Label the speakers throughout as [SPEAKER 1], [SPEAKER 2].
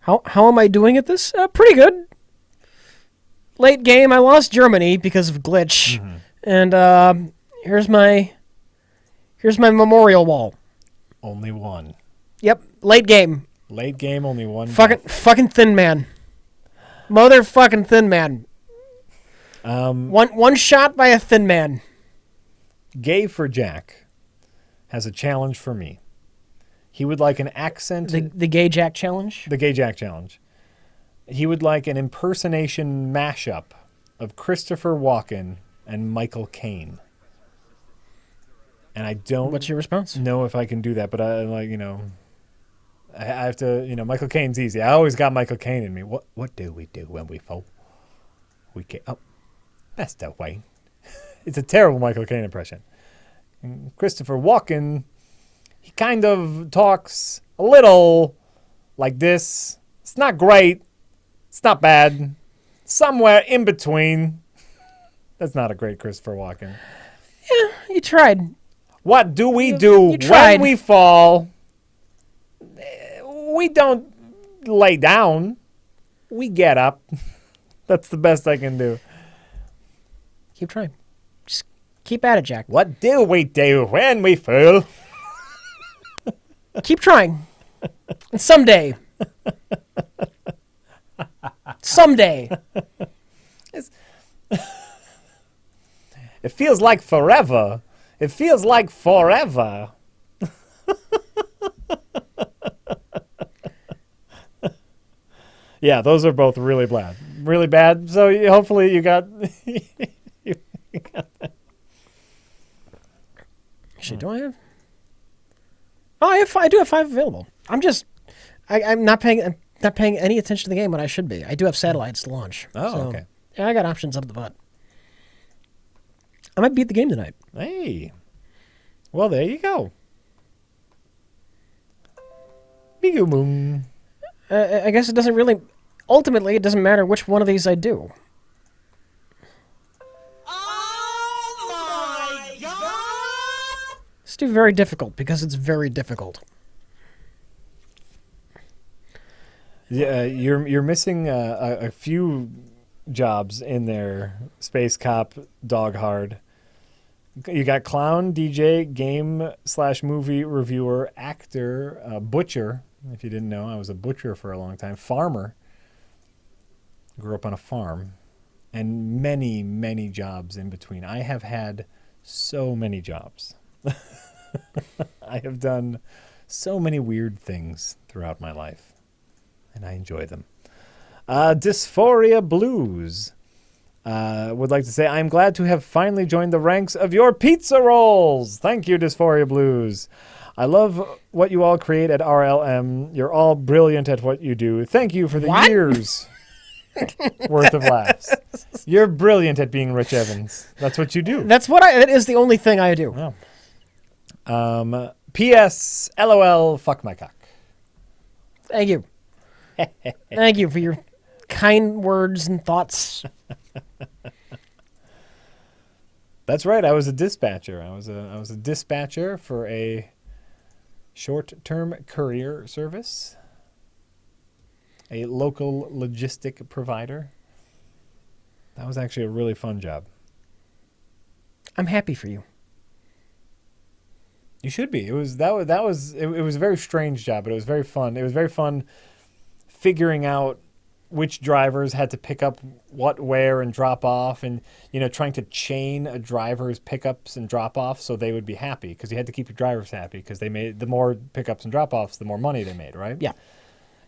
[SPEAKER 1] How am I doing at this? Pretty good. Late game, I lost Germany because of glitch, and here's my memorial wall.
[SPEAKER 2] Only one.
[SPEAKER 1] Yep, late game.
[SPEAKER 2] Late game, only one.
[SPEAKER 1] Fucking Thin Man. Motherfucking Thin Man. One shot by a Thin Man.
[SPEAKER 2] Gay for Jack has a challenge for me. He would like an accent.
[SPEAKER 1] The Gay Jack challenge?
[SPEAKER 2] The Gay Jack challenge. He would like an impersonation mashup of Christopher Walken and Michael Caine. And I don't.
[SPEAKER 1] What's your response?
[SPEAKER 2] Know if I can do that, but I have to. Michael Caine's easy. I always got Michael Caine in me. What do we do when we fall? We get up. That's the way. It's a terrible Michael Caine impression. And Christopher Walken, he kind of talks a little like this. It's not great. It's not bad. Somewhere in between. That's not a great Christopher Walken.
[SPEAKER 1] Yeah, you tried.
[SPEAKER 2] What do we do when we fall? We don't lay down. We get up. That's the best I can do.
[SPEAKER 1] Keep trying. Just keep at it, Jack.
[SPEAKER 2] What do we do when we fall?
[SPEAKER 1] Keep trying. And someday.
[SPEAKER 2] It feels like forever. It feels like forever. Yeah, those are both really bad. Really bad. So hopefully you got you got that.
[SPEAKER 1] Actually, do I have? Oh, I do have 5 available. I'm not paying any attention to the game when I should be. I do have satellites to launch.
[SPEAKER 2] Oh, okay.
[SPEAKER 1] Yeah, I got options up the butt. I might beat the game tonight.
[SPEAKER 2] Hey. Well, there you go. Bigoo-boom.
[SPEAKER 1] I guess it doesn't really... Ultimately, it doesn't matter which one of these I do.
[SPEAKER 3] Oh my God!
[SPEAKER 1] Let's do very difficult, because it's very difficult.
[SPEAKER 2] Yeah, you're missing a few jobs in there. Space Cop, Dog Hard. You got clown, DJ, game/movie reviewer, actor, butcher. If you didn't know, I was a butcher for a long time. Farmer. Grew up on a farm. And many, many jobs in between. I have had so many jobs. I have done so many weird things throughout my life. And I enjoy them. Dysphoria Blues. Would like to say, I'm glad to have finally joined the ranks of your pizza rolls. Thank you, Dysphoria Blues. I love what you all create at RLM. You're all brilliant at what you do. Thank you for the years worth of laughs. You're brilliant at being Rich Evans. That's what you do.
[SPEAKER 1] That is the only thing I do.
[SPEAKER 2] Oh. P.S. LOL, fuck my cock.
[SPEAKER 1] Thank you. Thank you for your kind words and thoughts.
[SPEAKER 2] That's right. I was a dispatcher. I was a dispatcher for a short-term courier service, a local logistic provider. That was actually a really fun job.
[SPEAKER 1] I'm happy for you.
[SPEAKER 2] You should be. It was a very strange job, but it was very fun. It was very fun figuring out which drivers had to pick up what, where, and drop off, and trying to chain a driver's pickups and drop offs so they would be happy, because you had to keep your drivers happy, because they made the more pickups and drop offs, the more money they made, right?
[SPEAKER 1] Yeah.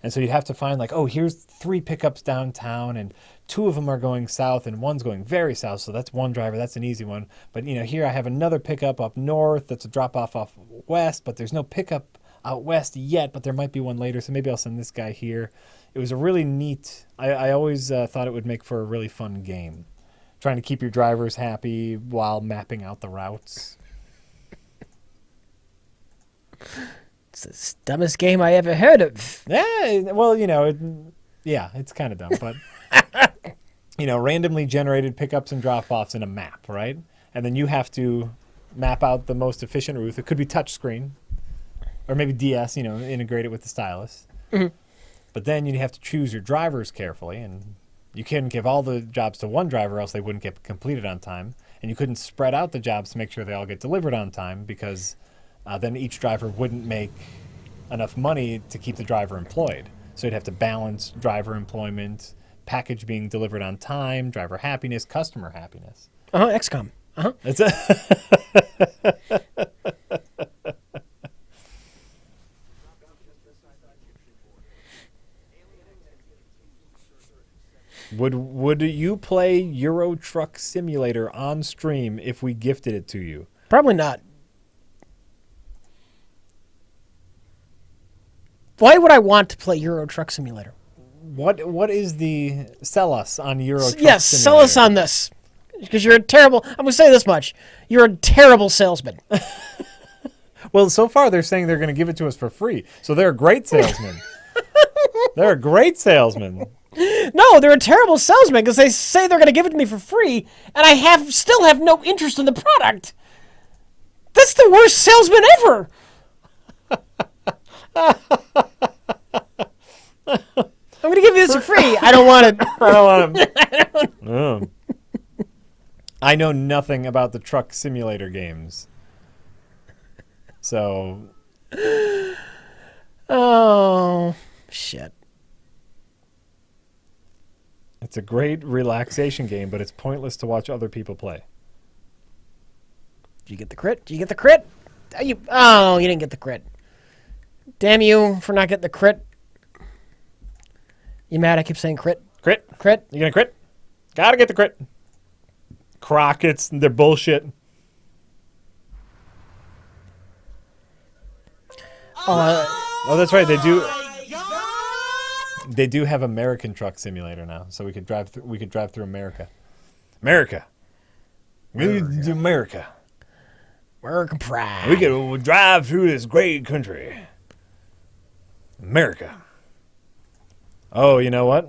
[SPEAKER 2] And so you'd have to find here's 3 pickups downtown, and 2 of them are going south, and 1's going very south, so that's one driver. That's an easy one. But here I have another pickup up north that's a drop off west, but there's no pickup out west yet, but there might be one later, so maybe I'll send this guy here. It was a really neat... I always thought it would make for a really fun game. Trying to keep your drivers happy while mapping out the routes.
[SPEAKER 1] It's the dumbest game I ever heard of.
[SPEAKER 2] Yeah, well, it's kind of dumb, but... randomly generated pickups and drop-offs in a map, right? And then you have to map out the most efficient route. It could be touchscreen, or maybe DS, integrate it with the stylus.
[SPEAKER 1] Mm-hmm.
[SPEAKER 2] But then you have to choose your drivers carefully, and you couldn't give all the jobs to one driver, else they wouldn't get completed on time. And you couldn't spread out the jobs to make sure they all get delivered on time, because then each driver wouldn't make enough money to keep the driver employed. So you'd have to balance driver employment, package being delivered on time, driver happiness, customer happiness.
[SPEAKER 1] XCOM.
[SPEAKER 2] It's a Would you play Euro Truck Simulator on stream if we gifted it to you?
[SPEAKER 1] Probably not. Why would I want to play Euro Truck Simulator?
[SPEAKER 2] What is the sell us on Euro Truck
[SPEAKER 1] Yes,
[SPEAKER 2] Simulator?
[SPEAKER 1] sell us on this. Because you're a terrible... I'm going to say this much. You're a terrible salesman.
[SPEAKER 2] Well, so far they're saying they're going to give it to us for free. So they're a great salesman. They're a great salesman.
[SPEAKER 1] No, they're a terrible salesman because they say they're going to give it to me for free, and I still have no interest in the product. That's the worst salesman ever. I'm going to give you this for free. I don't want it.
[SPEAKER 2] I don't want it. Oh. I know nothing about the truck simulator games. So.
[SPEAKER 1] Oh, shit.
[SPEAKER 2] It's a great relaxation game, but it's pointless to watch other people play.
[SPEAKER 1] Did you get the crit? Did you get the crit? Oh, you didn't get the crit. Damn you for not getting the crit. You mad I keep saying crit?
[SPEAKER 2] Crit?
[SPEAKER 1] Crit?
[SPEAKER 2] You gonna crit? Gotta get the crit. Crockett's, they're bullshit. Oh, that's right. They do. They do have American Truck Simulator now, so we could drive. We could drive through America. America. America.
[SPEAKER 1] American pride.
[SPEAKER 2] We could drive through this great country. America. Oh, you know what?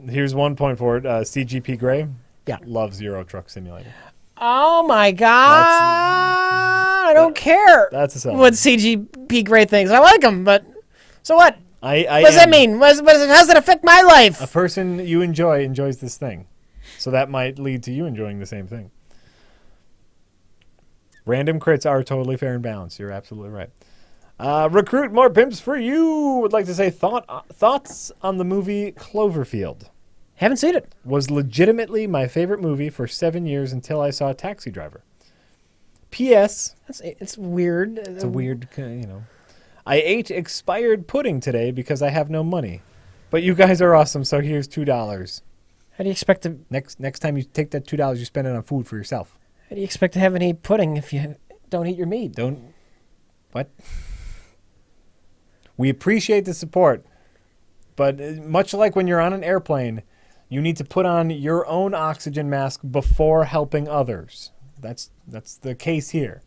[SPEAKER 2] Here's 1 point for it. CGP Grey.
[SPEAKER 1] Yeah.
[SPEAKER 2] Loves Euro Truck Simulator.
[SPEAKER 1] Oh my god! I don't care.
[SPEAKER 2] That's a
[SPEAKER 1] what CGP great things. I like them, but so what?
[SPEAKER 2] I
[SPEAKER 1] what does that mean? How does it affect my life?
[SPEAKER 2] A person you enjoys this thing, so that might lead to you enjoying the same thing. Random crits are totally fair and balanced. You're absolutely right. Recruit more pimps for you. Would like to say thoughts on the movie Cloverfield.
[SPEAKER 1] Haven't seen it.
[SPEAKER 2] Was legitimately my favorite movie for 7 years until I saw Taxi Driver. P.S.
[SPEAKER 1] It's weird.
[SPEAKER 2] It's a weird, I ate expired pudding today because I have no money. But you guys are awesome, so here's $2.
[SPEAKER 1] How do you expect to...
[SPEAKER 2] Next time you take that $2, you spend it on food for yourself.
[SPEAKER 1] How do you expect to have any pudding if you don't eat your meat?
[SPEAKER 2] What? We appreciate the support, but much like when you're on an airplane, you need to put on your own oxygen mask before helping others. That's the case here.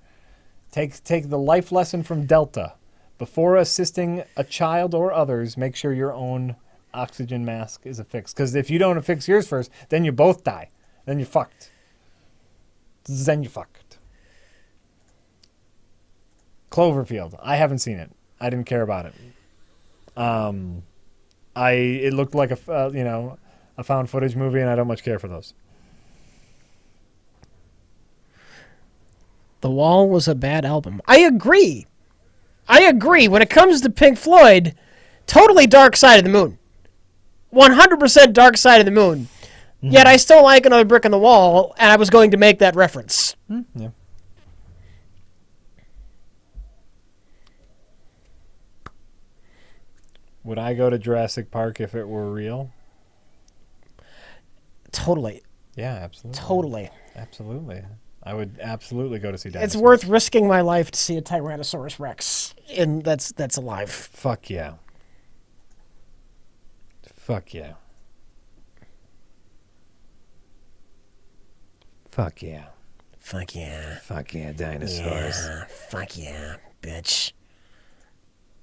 [SPEAKER 2] Take the life lesson from Delta. Before assisting a child or others, make sure your own oxygen mask is affixed. Because if you don't affix yours first, then you both die. Then you're fucked. Cloverfield. I haven't seen it. I didn't care about it. It looked like a found footage movie, and I don't much care for those.
[SPEAKER 1] The Wall was a bad album. I agree. When it comes to Pink Floyd, totally Dark Side of the Moon. 100% Dark Side of the Moon. Mm-hmm. Yet I still like Another Brick in the Wall, and I was going to make that reference.
[SPEAKER 2] Yeah. Would I go to Jurassic Park if it were real?
[SPEAKER 1] Totally.
[SPEAKER 2] Yeah, absolutely.
[SPEAKER 1] Totally.
[SPEAKER 2] Absolutely. I would absolutely go to see dinosaurs.
[SPEAKER 1] It's worth risking my life to see a Tyrannosaurus Rex, and that's alive.
[SPEAKER 2] Fuck yeah. Fuck yeah. Fuck yeah.
[SPEAKER 1] Fuck yeah.
[SPEAKER 2] Fuck yeah, dinosaurs.
[SPEAKER 1] Yeah, fuck yeah, bitch.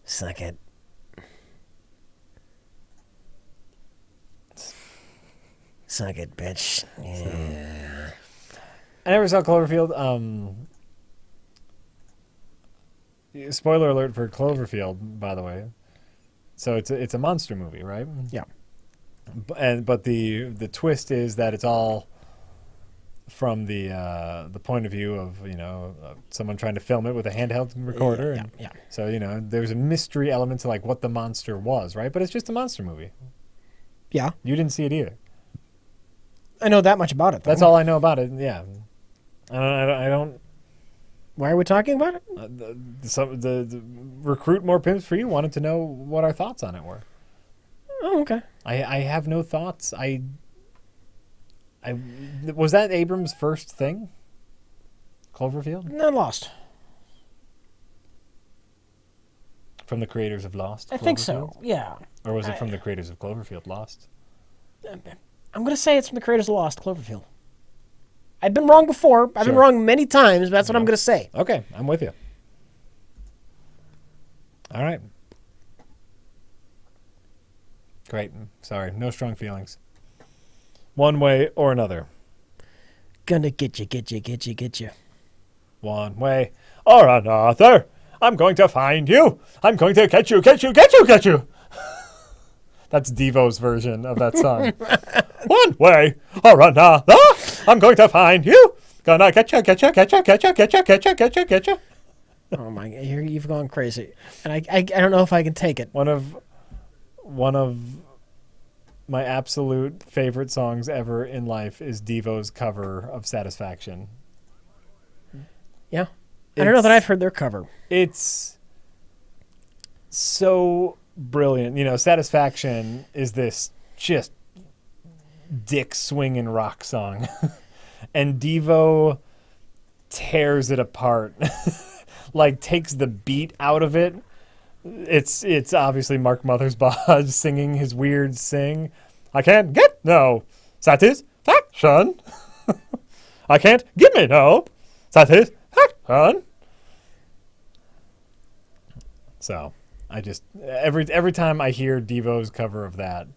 [SPEAKER 1] Suck it. Suck it, bitch. Yeah.
[SPEAKER 2] I never saw Cloverfield. Spoiler alert for Cloverfield, by the way. So it's a monster movie, right?
[SPEAKER 1] Yeah.
[SPEAKER 2] But the twist is that it's all from the point of view of someone trying to film it with a handheld recorder.
[SPEAKER 1] Yeah.
[SPEAKER 2] So there's a mystery element to like what the monster was, right? But it's just a monster movie.
[SPEAKER 1] Yeah.
[SPEAKER 2] You didn't see it either.
[SPEAKER 1] I know that much about it, though.
[SPEAKER 2] That's all I know about it. Yeah. I don't.
[SPEAKER 1] Why are we talking about it?
[SPEAKER 2] The recruit more pimps for you wanted to know what our thoughts on it were.
[SPEAKER 1] Oh, okay.
[SPEAKER 2] I have no thoughts. I was that Abrams' first thing? Cloverfield?
[SPEAKER 1] No, Lost.
[SPEAKER 2] From the creators of Lost?
[SPEAKER 1] I think so, yeah.
[SPEAKER 2] Or was it from the creators of Cloverfield, Lost?
[SPEAKER 1] I'm going to say it's from the creators of Lost, Cloverfield. I've been wrong before. I've been
[SPEAKER 2] Sure.
[SPEAKER 1] wrong many times, but that's what I'm going to say.
[SPEAKER 2] Okay, I'm with you. All right. Great. Sorry, no strong feelings. One way or another.
[SPEAKER 1] Gonna get you.
[SPEAKER 2] One way or another. I'm going to find you. I'm going to get you. That's Devo's version of that song. One way or another. I'm going to find you. Gonna get you.
[SPEAKER 1] Oh my! You've gone crazy, and I don't know if I can take it.
[SPEAKER 2] One of my absolute favorite songs ever in life is Devo's cover of Satisfaction.
[SPEAKER 1] Yeah, I don't know that I've heard their cover.
[SPEAKER 2] It's so brilliant. Satisfaction is this just dick swinging rock song, and Devo tears it apart. Like takes the beat out of it. It's obviously Mark Mothersbaugh singing his weird sing. I can't get no satisfaction. I can't give me no satisfaction. So I just every time I hear Devo's cover of that,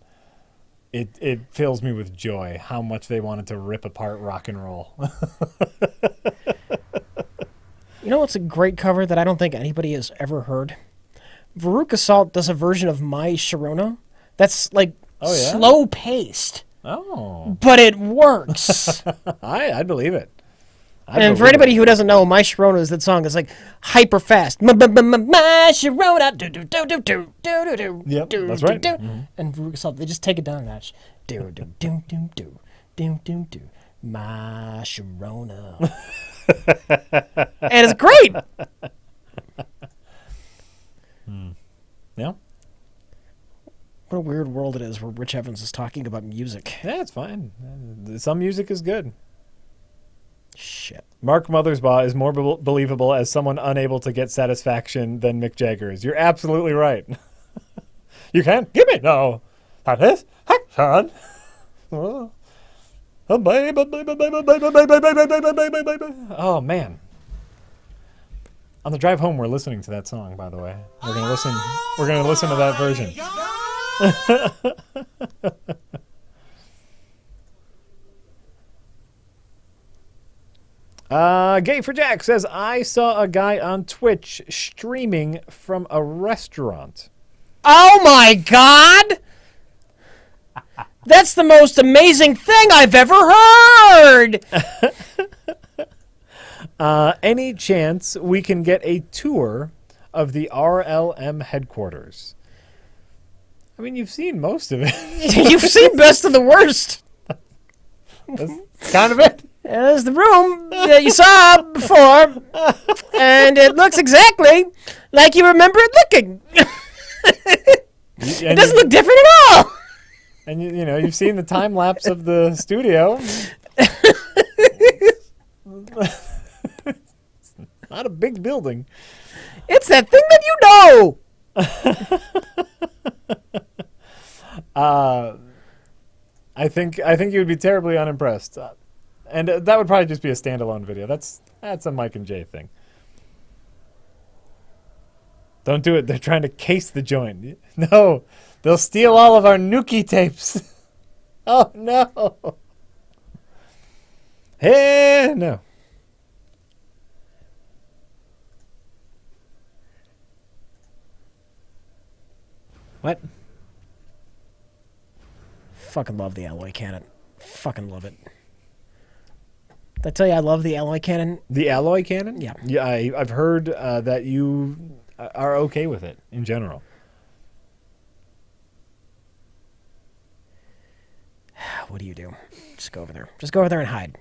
[SPEAKER 2] it fills me with joy how much they wanted to rip apart rock and roll.
[SPEAKER 1] You know what's a great cover that I don't think anybody has ever heard? Veruca Salt does a version of My Sharona that's like slow paced.
[SPEAKER 2] Oh.
[SPEAKER 1] But it works.
[SPEAKER 2] I'd believe it.
[SPEAKER 1] And for anybody who doesn't know, My Sharona is that song. It's like hyper fast. My Sharona. Do do do do do do do.
[SPEAKER 2] Yep,
[SPEAKER 1] do,
[SPEAKER 2] that's
[SPEAKER 1] do,
[SPEAKER 2] right.
[SPEAKER 1] do.
[SPEAKER 2] Mm-hmm.
[SPEAKER 1] And Veruca Salt, they just take it down a notch. Do do do do do do do do. My Sharona. And it's great.
[SPEAKER 2] Yeah.
[SPEAKER 1] What a weird world it is where Rich Evans is talking about music.
[SPEAKER 2] Yeah, it's fine. Some music is good.
[SPEAKER 1] Shit.
[SPEAKER 2] Mark Mothersbaugh is more believable as someone unable to get satisfaction than Mick Jagger is. You're absolutely right. You can't give me no satisfaction. Oh man. On the drive home we're listening to that song, by the way. We're gonna listen to that version. Gay for Jack says, I saw a guy on Twitch streaming from a restaurant.
[SPEAKER 1] Oh my god! That's the most amazing thing I've ever heard!
[SPEAKER 2] Any chance we can get a tour of the RLM headquarters? I mean, you've seen most of it.
[SPEAKER 1] You've seen Best of the Worst.
[SPEAKER 2] That's kind of it.
[SPEAKER 1] There's the room that you saw before, and it looks exactly like you remember it looking. It doesn't look different at all.
[SPEAKER 2] And you've seen the time lapse of the studio. It's not a big building.
[SPEAKER 1] It's that thing that you know.
[SPEAKER 2] I think you would be terribly unimpressed, and that would probably just be a standalone video. That's a Mike and Jay thing. Don't do it. They're trying to case the joint. No, they'll steal all of our Nuki tapes. Oh no. Hey, no. What?
[SPEAKER 1] Fucking love the alloy cannon. Fucking love it. Did I tell you I love the alloy cannon?
[SPEAKER 2] The alloy cannon?
[SPEAKER 1] Yeah.
[SPEAKER 2] Yeah, I've heard that you are okay with it in general.
[SPEAKER 1] What do you do? Just go over there. Just go over there and hide.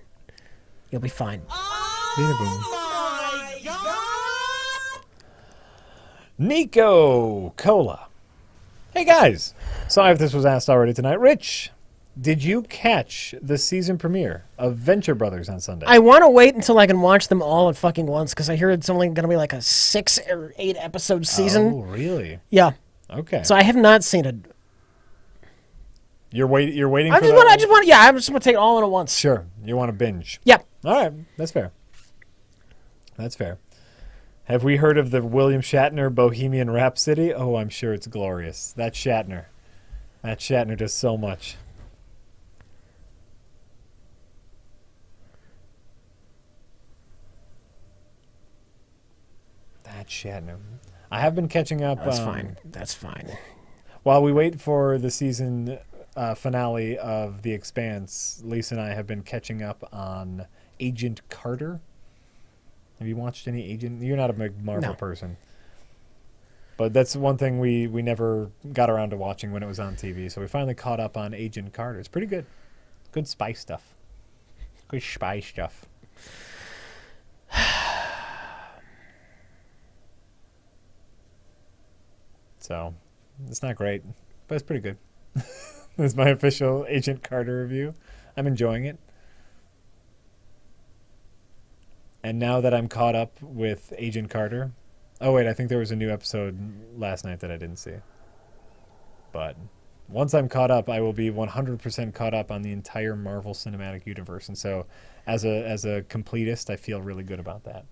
[SPEAKER 1] You'll be fine.
[SPEAKER 2] Bean-a-boom.
[SPEAKER 3] Oh my god!
[SPEAKER 2] Nico Cola. Hey guys. Sorry if this was asked already tonight. Rich, did you catch the season premiere of Venture Brothers on Sunday?
[SPEAKER 1] I want to wait until I can watch them all at fucking once because I hear it's only going to be like a 6 or 8 episode season.
[SPEAKER 2] Oh, really?
[SPEAKER 1] Yeah.
[SPEAKER 2] Okay.
[SPEAKER 1] So I have not seen it.
[SPEAKER 2] You're waiting
[SPEAKER 1] I
[SPEAKER 2] for
[SPEAKER 1] just
[SPEAKER 2] that?
[SPEAKER 1] want. I just want. Yeah, I just want to take it all in at once.
[SPEAKER 2] Sure. You want to binge.
[SPEAKER 1] Yeah.
[SPEAKER 2] All right. That's fair. That's fair. Have we heard of the William Shatner Bohemian Rhapsody? Oh, I'm sure it's glorious. That Shatner does so much. That Shatner. I have been catching up.
[SPEAKER 1] That's fine. That's fine.
[SPEAKER 2] While we wait for the season finale of The Expanse, Lisa and I have been catching up on Agent Carter. Have you watched any Agent? You're not a big Marvel person. But that's one thing we never got around to watching when it was on TV. So we finally caught up on Agent Carter. It's pretty good. Good spy stuff. Good spy stuff. So it's not great, but it's pretty good. That's my official Agent Carter review. I'm enjoying it. And now that I'm caught up with Agent Carter... Oh, wait, I think there was a new episode last night that I didn't see. But once I'm caught up, I will be 100% caught up on the entire Marvel Cinematic Universe. And so as a completist, I feel really good about that.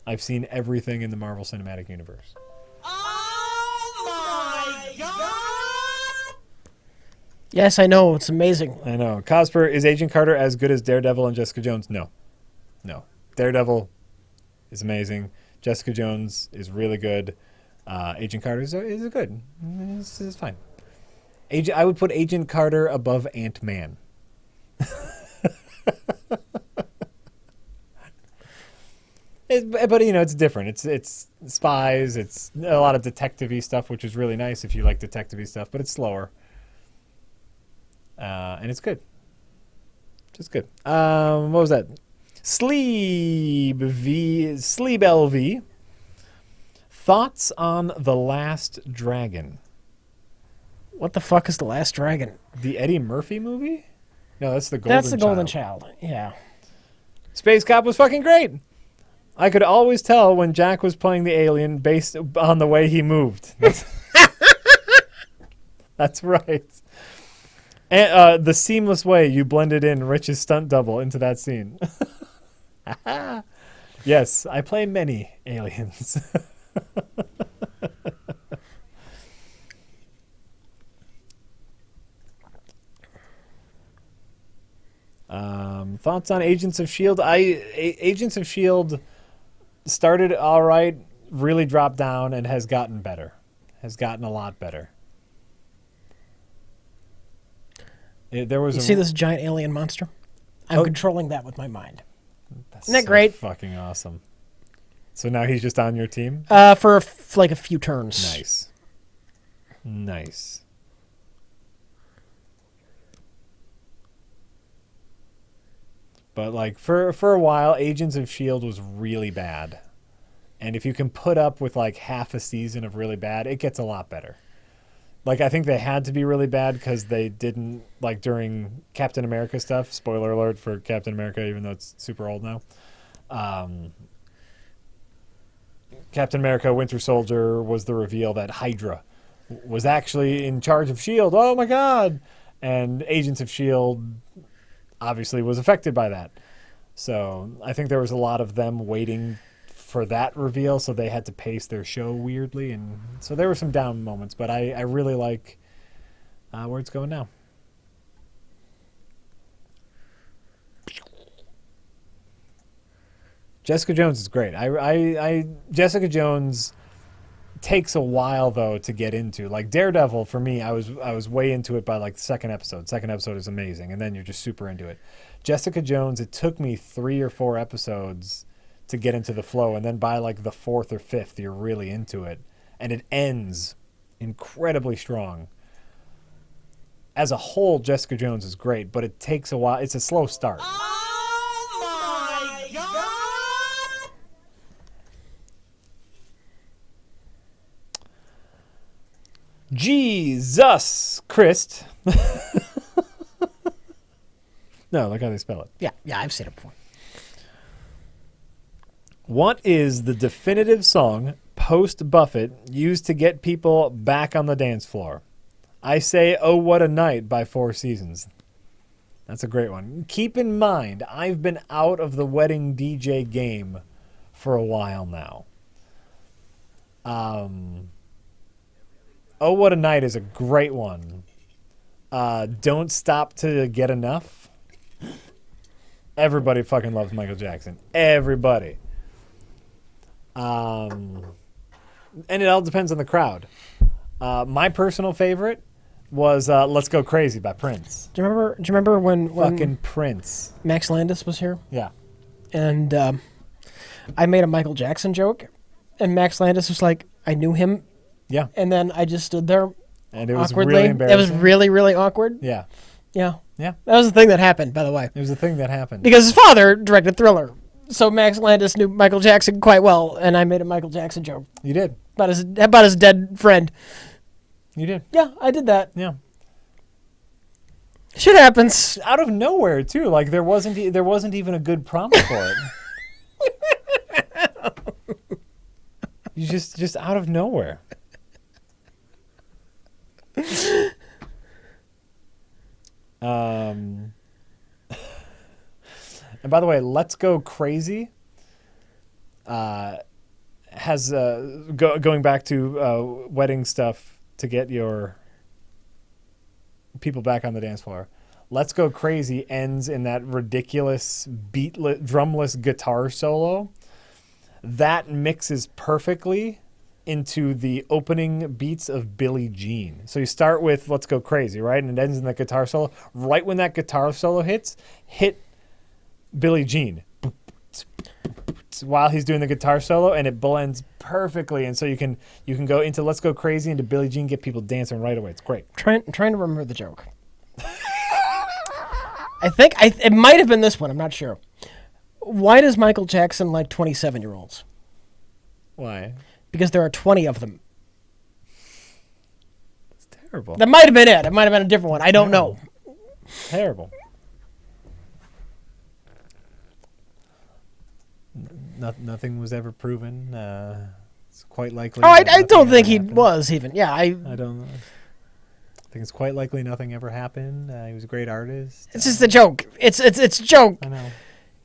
[SPEAKER 2] I've seen everything in the Marvel Cinematic Universe.
[SPEAKER 3] Oh my god!
[SPEAKER 1] Yes, I know. It's amazing.
[SPEAKER 2] I know. Cosper, is Agent Carter as good as Daredevil and Jessica Jones? No. No. Daredevil is amazing. Jessica Jones is really good. Agent Carter is good. It's fine. I would put Agent Carter above Ant-Man. But you know, it's different. It's spies. It's a lot of detective-y stuff, which is really nice if you like detective-y stuff. But it's slower, and it's good. Just good. What was that? Sleeb LV. Thoughts on The Last Dragon?
[SPEAKER 1] What the fuck is The Last Dragon?
[SPEAKER 2] The Eddie Murphy movie? No, that's the Golden Child.
[SPEAKER 1] That's the Golden Child. Yeah.
[SPEAKER 2] Space Cop was fucking great. I could always tell when Jack was playing the alien based on the way he moved. That's right. And the seamless way you blended in Rich's stunt double into that scene. Yes, I play many aliens. Thoughts on Agents of S.H.I.E.L.D.? Agents of S.H.I.E.L.D. started all right, really dropped down, and has gotten better. Has gotten a lot better. There was
[SPEAKER 1] You see this giant alien monster? I'm controlling that with my mind.
[SPEAKER 2] That's
[SPEAKER 1] Isn't that
[SPEAKER 2] so
[SPEAKER 1] great?
[SPEAKER 2] Fucking awesome. So now he's just on your team?
[SPEAKER 1] For like a few turns.
[SPEAKER 2] Nice. Nice. But like for a while, Agents of S.H.I.E.L.D. was really bad. And if you can put up with like half a season of really bad, it gets a lot better. Like I think they had to be really bad because they didn't, like during Captain America stuff, spoiler alert for Captain America, even though it's super old now. Captain America Winter Soldier was the reveal that Hydra was actually in charge of S.H.I.E.L.D. Oh my God. And Agents of S.H.I.E.L.D. obviously was affected by that. So I think there was a lot of them waiting for that reveal, so they had to pace their show weirdly. And so there were some down moments, but I really like where it's going now. Jessica Jones is great. Jessica Jones takes a while though to get into. Like Daredevil, for me, I was way into it by like the second episode. Second episode is amazing, and then you're just super into it. Jessica Jones, it took me 3 or 4 episodes to get into the flow, and then by like the 4th or 5th, you're really into it, and it ends incredibly strong. As a whole, Jessica Jones is great, but it takes a while. It's a slow start.
[SPEAKER 3] Oh my god!
[SPEAKER 2] Jesus Christ. No, look how they spell it.
[SPEAKER 1] Yeah, I've seen it before.
[SPEAKER 2] What is the definitive song post-Buffett used to get people back on the dance floor? I say "Oh What a Night" by Four Seasons. That's a great one. Keep in mind, I've been out of the wedding DJ game for a while now. "Oh What a Night" is a great one. "Don't Stop to Get Enough." Everybody fucking loves Michael Jackson. Everybody. And it all depends on the crowd. My personal favorite was "Let's Go Crazy" by Prince.
[SPEAKER 1] Do you remember when
[SPEAKER 2] Fucking Prince.
[SPEAKER 1] Max Landis was here?
[SPEAKER 2] Yeah.
[SPEAKER 1] And I made a Michael Jackson joke, and Max Landis was like, I knew him,
[SPEAKER 2] Yeah.
[SPEAKER 1] and then I just stood there
[SPEAKER 2] And it was
[SPEAKER 1] awkwardly.
[SPEAKER 2] really
[SPEAKER 1] It
[SPEAKER 2] embarrassing.
[SPEAKER 1] was really, really awkward.
[SPEAKER 2] Yeah.
[SPEAKER 1] Yeah.
[SPEAKER 2] Yeah.
[SPEAKER 1] That was the thing that happened, by the way.
[SPEAKER 2] It was a thing that happened.
[SPEAKER 1] Because his father directed Thriller. So Max Landis knew Michael Jackson quite well, and I made a Michael Jackson joke
[SPEAKER 2] You did.
[SPEAKER 1] about his dead friend.
[SPEAKER 2] You did.
[SPEAKER 1] Yeah, I did that.
[SPEAKER 2] Yeah.
[SPEAKER 1] Shit happens.
[SPEAKER 2] Out of nowhere too. Like there wasn't even a good prompt for it. You just out of nowhere. And by the way, "Let's Go Crazy" has going back to wedding stuff to get your people back on the dance floor. "Let's Go Crazy" ends in that ridiculous drumless guitar solo that mixes perfectly into the opening beats of Billie Jean. So you start with "Let's Go Crazy," right? And it ends in that guitar solo. Right when that guitar solo hit Billie Jean while he's doing the guitar solo, and it blends perfectly. And so you can go into "Let's Go Crazy" into Billie Jean, get people dancing right away. It's great.
[SPEAKER 1] Trying to remember the joke. I think it might have been this one. I'm not sure. Why does Michael Jackson like 27-year-olds?
[SPEAKER 2] Why?
[SPEAKER 1] Because there are 20 of them.
[SPEAKER 2] It's terrible.
[SPEAKER 1] That might have been it. It might have been a different one. I don't know.
[SPEAKER 2] Terrible. Nothing was ever proven. It's quite likely.
[SPEAKER 1] Oh, I
[SPEAKER 2] nothing
[SPEAKER 1] don't
[SPEAKER 2] ever
[SPEAKER 1] think he
[SPEAKER 2] happened.
[SPEAKER 1] was even. Yeah,
[SPEAKER 2] I don't know. I think it's quite likely nothing ever happened. He was a great artist.
[SPEAKER 1] it's just a joke. It's a joke.
[SPEAKER 2] I know.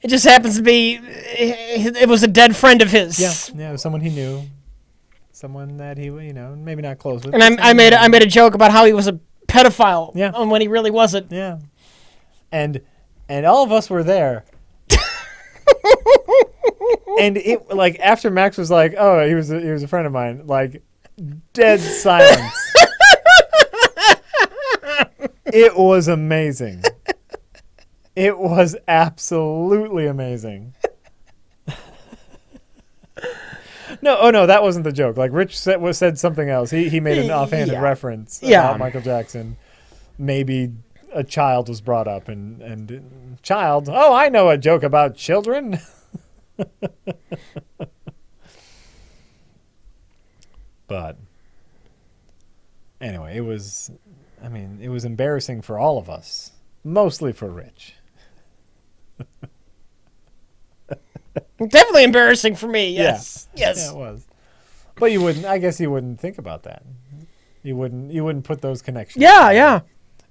[SPEAKER 1] It just happens to be. It was a dead friend of his.
[SPEAKER 2] Yeah, it was someone he knew, someone that he, maybe not close with.
[SPEAKER 1] And
[SPEAKER 2] but
[SPEAKER 1] I made a joke about how he was a pedophile.
[SPEAKER 2] Yeah.
[SPEAKER 1] When he really wasn't.
[SPEAKER 2] Yeah, and all of us were there. And it after Max was like, "Oh, he was a friend of mine," like dead silence. It was amazing. It was absolutely amazing. No, that wasn't the joke. Like Rich said something else. He made an offhanded
[SPEAKER 1] Yeah.
[SPEAKER 2] reference
[SPEAKER 1] Yeah.
[SPEAKER 2] about Michael Jackson. Maybe a child was brought up and child. Oh, I know a joke about children. But anyway, it was embarrassing for all of us, mostly for Rich.
[SPEAKER 1] Definitely embarrassing for me. Yes. Yes.
[SPEAKER 2] Yeah, it was. But I guess you wouldn't think about that. You wouldn't put those connections.
[SPEAKER 1] Yeah, yeah.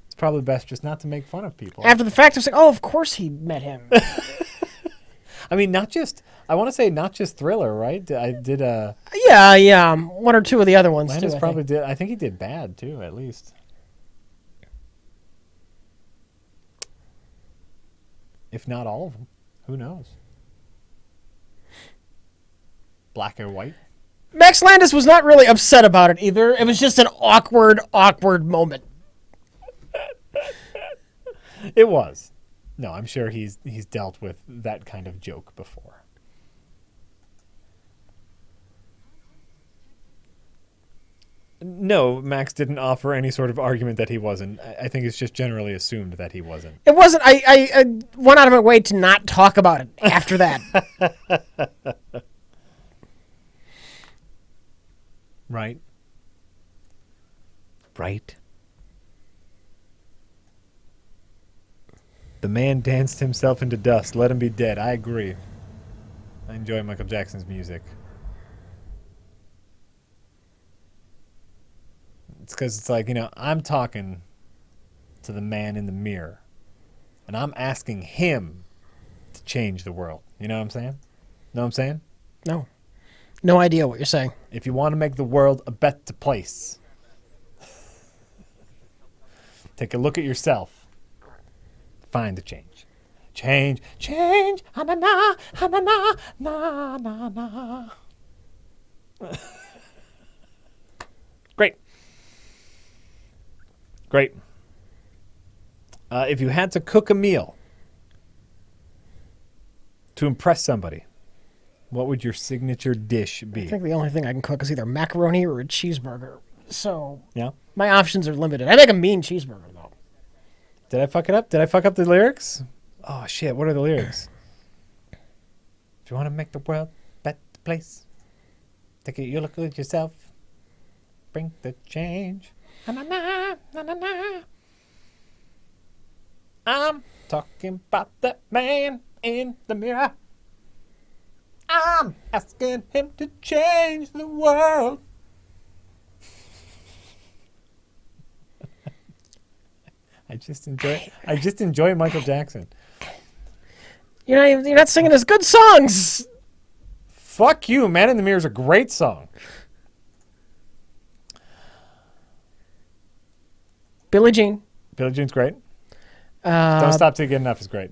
[SPEAKER 2] It's probably best just not to make fun of people.
[SPEAKER 1] After the fact, I was like, oh, of course he met him.
[SPEAKER 2] I mean, not just Thriller, right? I did
[SPEAKER 1] Yeah. One or two of the other ones,
[SPEAKER 2] Landis
[SPEAKER 1] too. I
[SPEAKER 2] probably
[SPEAKER 1] think.
[SPEAKER 2] did. I think he did Bad too, at least. If not all of them, who knows? Black or White.
[SPEAKER 1] Max Landis was not really upset about it either. It was just an awkward moment.
[SPEAKER 2] It was. No, I'm sure he's dealt with that kind of joke before. No, Max didn't offer any sort of argument that he wasn't. I think it's just generally assumed that he wasn't.
[SPEAKER 1] It wasn't. I went out of my way to not talk about it after that.
[SPEAKER 2] Right. Right. The man danced himself into dust. Let him be dead. I agree. I enjoy Michael Jackson's music. It's because it's like, I'm talking to the man in the mirror. And I'm asking him to change the world. You know what I'm saying? Know what I'm saying?
[SPEAKER 1] No. No idea what you're saying.
[SPEAKER 2] If you want to make the world a better place, take a look at yourself. Find the change. Change. Ha-na-na, ha-na-na, na-na-na. Great. If you had to cook a meal to impress somebody, what would your signature dish be?
[SPEAKER 1] I think the only thing I can cook is either macaroni or a cheeseburger. So
[SPEAKER 2] Yeah.
[SPEAKER 1] my options are limited. I make a mean cheeseburger, though.
[SPEAKER 2] Did I fuck it up? Did I fuck up the lyrics? Oh, shit. What are the lyrics? If you want to make the world a better place, take it, you look at yourself. Bring the change. Na-na-na, na-na-na. I'm talking about that man in the mirror. I'm asking him to change the world. I just enjoy Michael Jackson.
[SPEAKER 1] You're not singing his good songs.
[SPEAKER 2] Fuck you, Man in the Mirror is a great song.
[SPEAKER 1] Billie Jean.
[SPEAKER 2] Billie Jean's great. Don't Stop Till You Get Enough is great.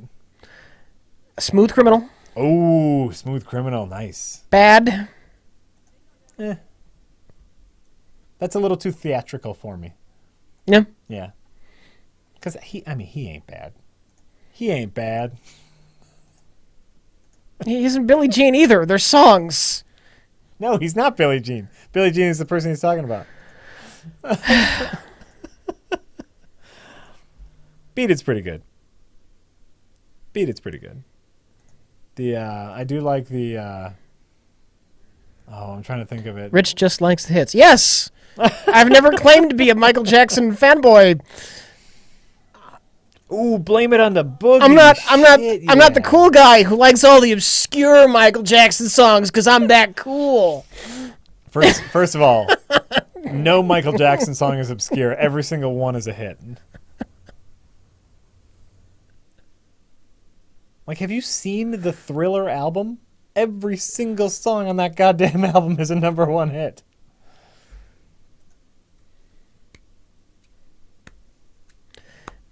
[SPEAKER 1] Smooth Criminal.
[SPEAKER 2] Oh, Smooth Criminal, nice.
[SPEAKER 1] Bad.
[SPEAKER 2] That's a little too theatrical for me.
[SPEAKER 1] Yeah.
[SPEAKER 2] Yeah. Because he ain't bad. He ain't bad.
[SPEAKER 1] He isn't Billie Jean either. They're songs.
[SPEAKER 2] No, he's not Billie Jean. Billie Jean is the person he's talking about. Beat It's pretty good. I do like the I'm trying to think of it.
[SPEAKER 1] Rich just likes the hits. Yes. I've never claimed to be a Michael Jackson fanboy.
[SPEAKER 2] Ooh, Blame It on the Boogie.
[SPEAKER 1] I'm not the cool guy who likes all the obscure Michael Jackson songs because I'm that cool.
[SPEAKER 2] First of all, no Michael Jackson song is obscure. Every single one is a hit. Like, have you seen the Thriller album? Every single song on that goddamn album is a #1 hit.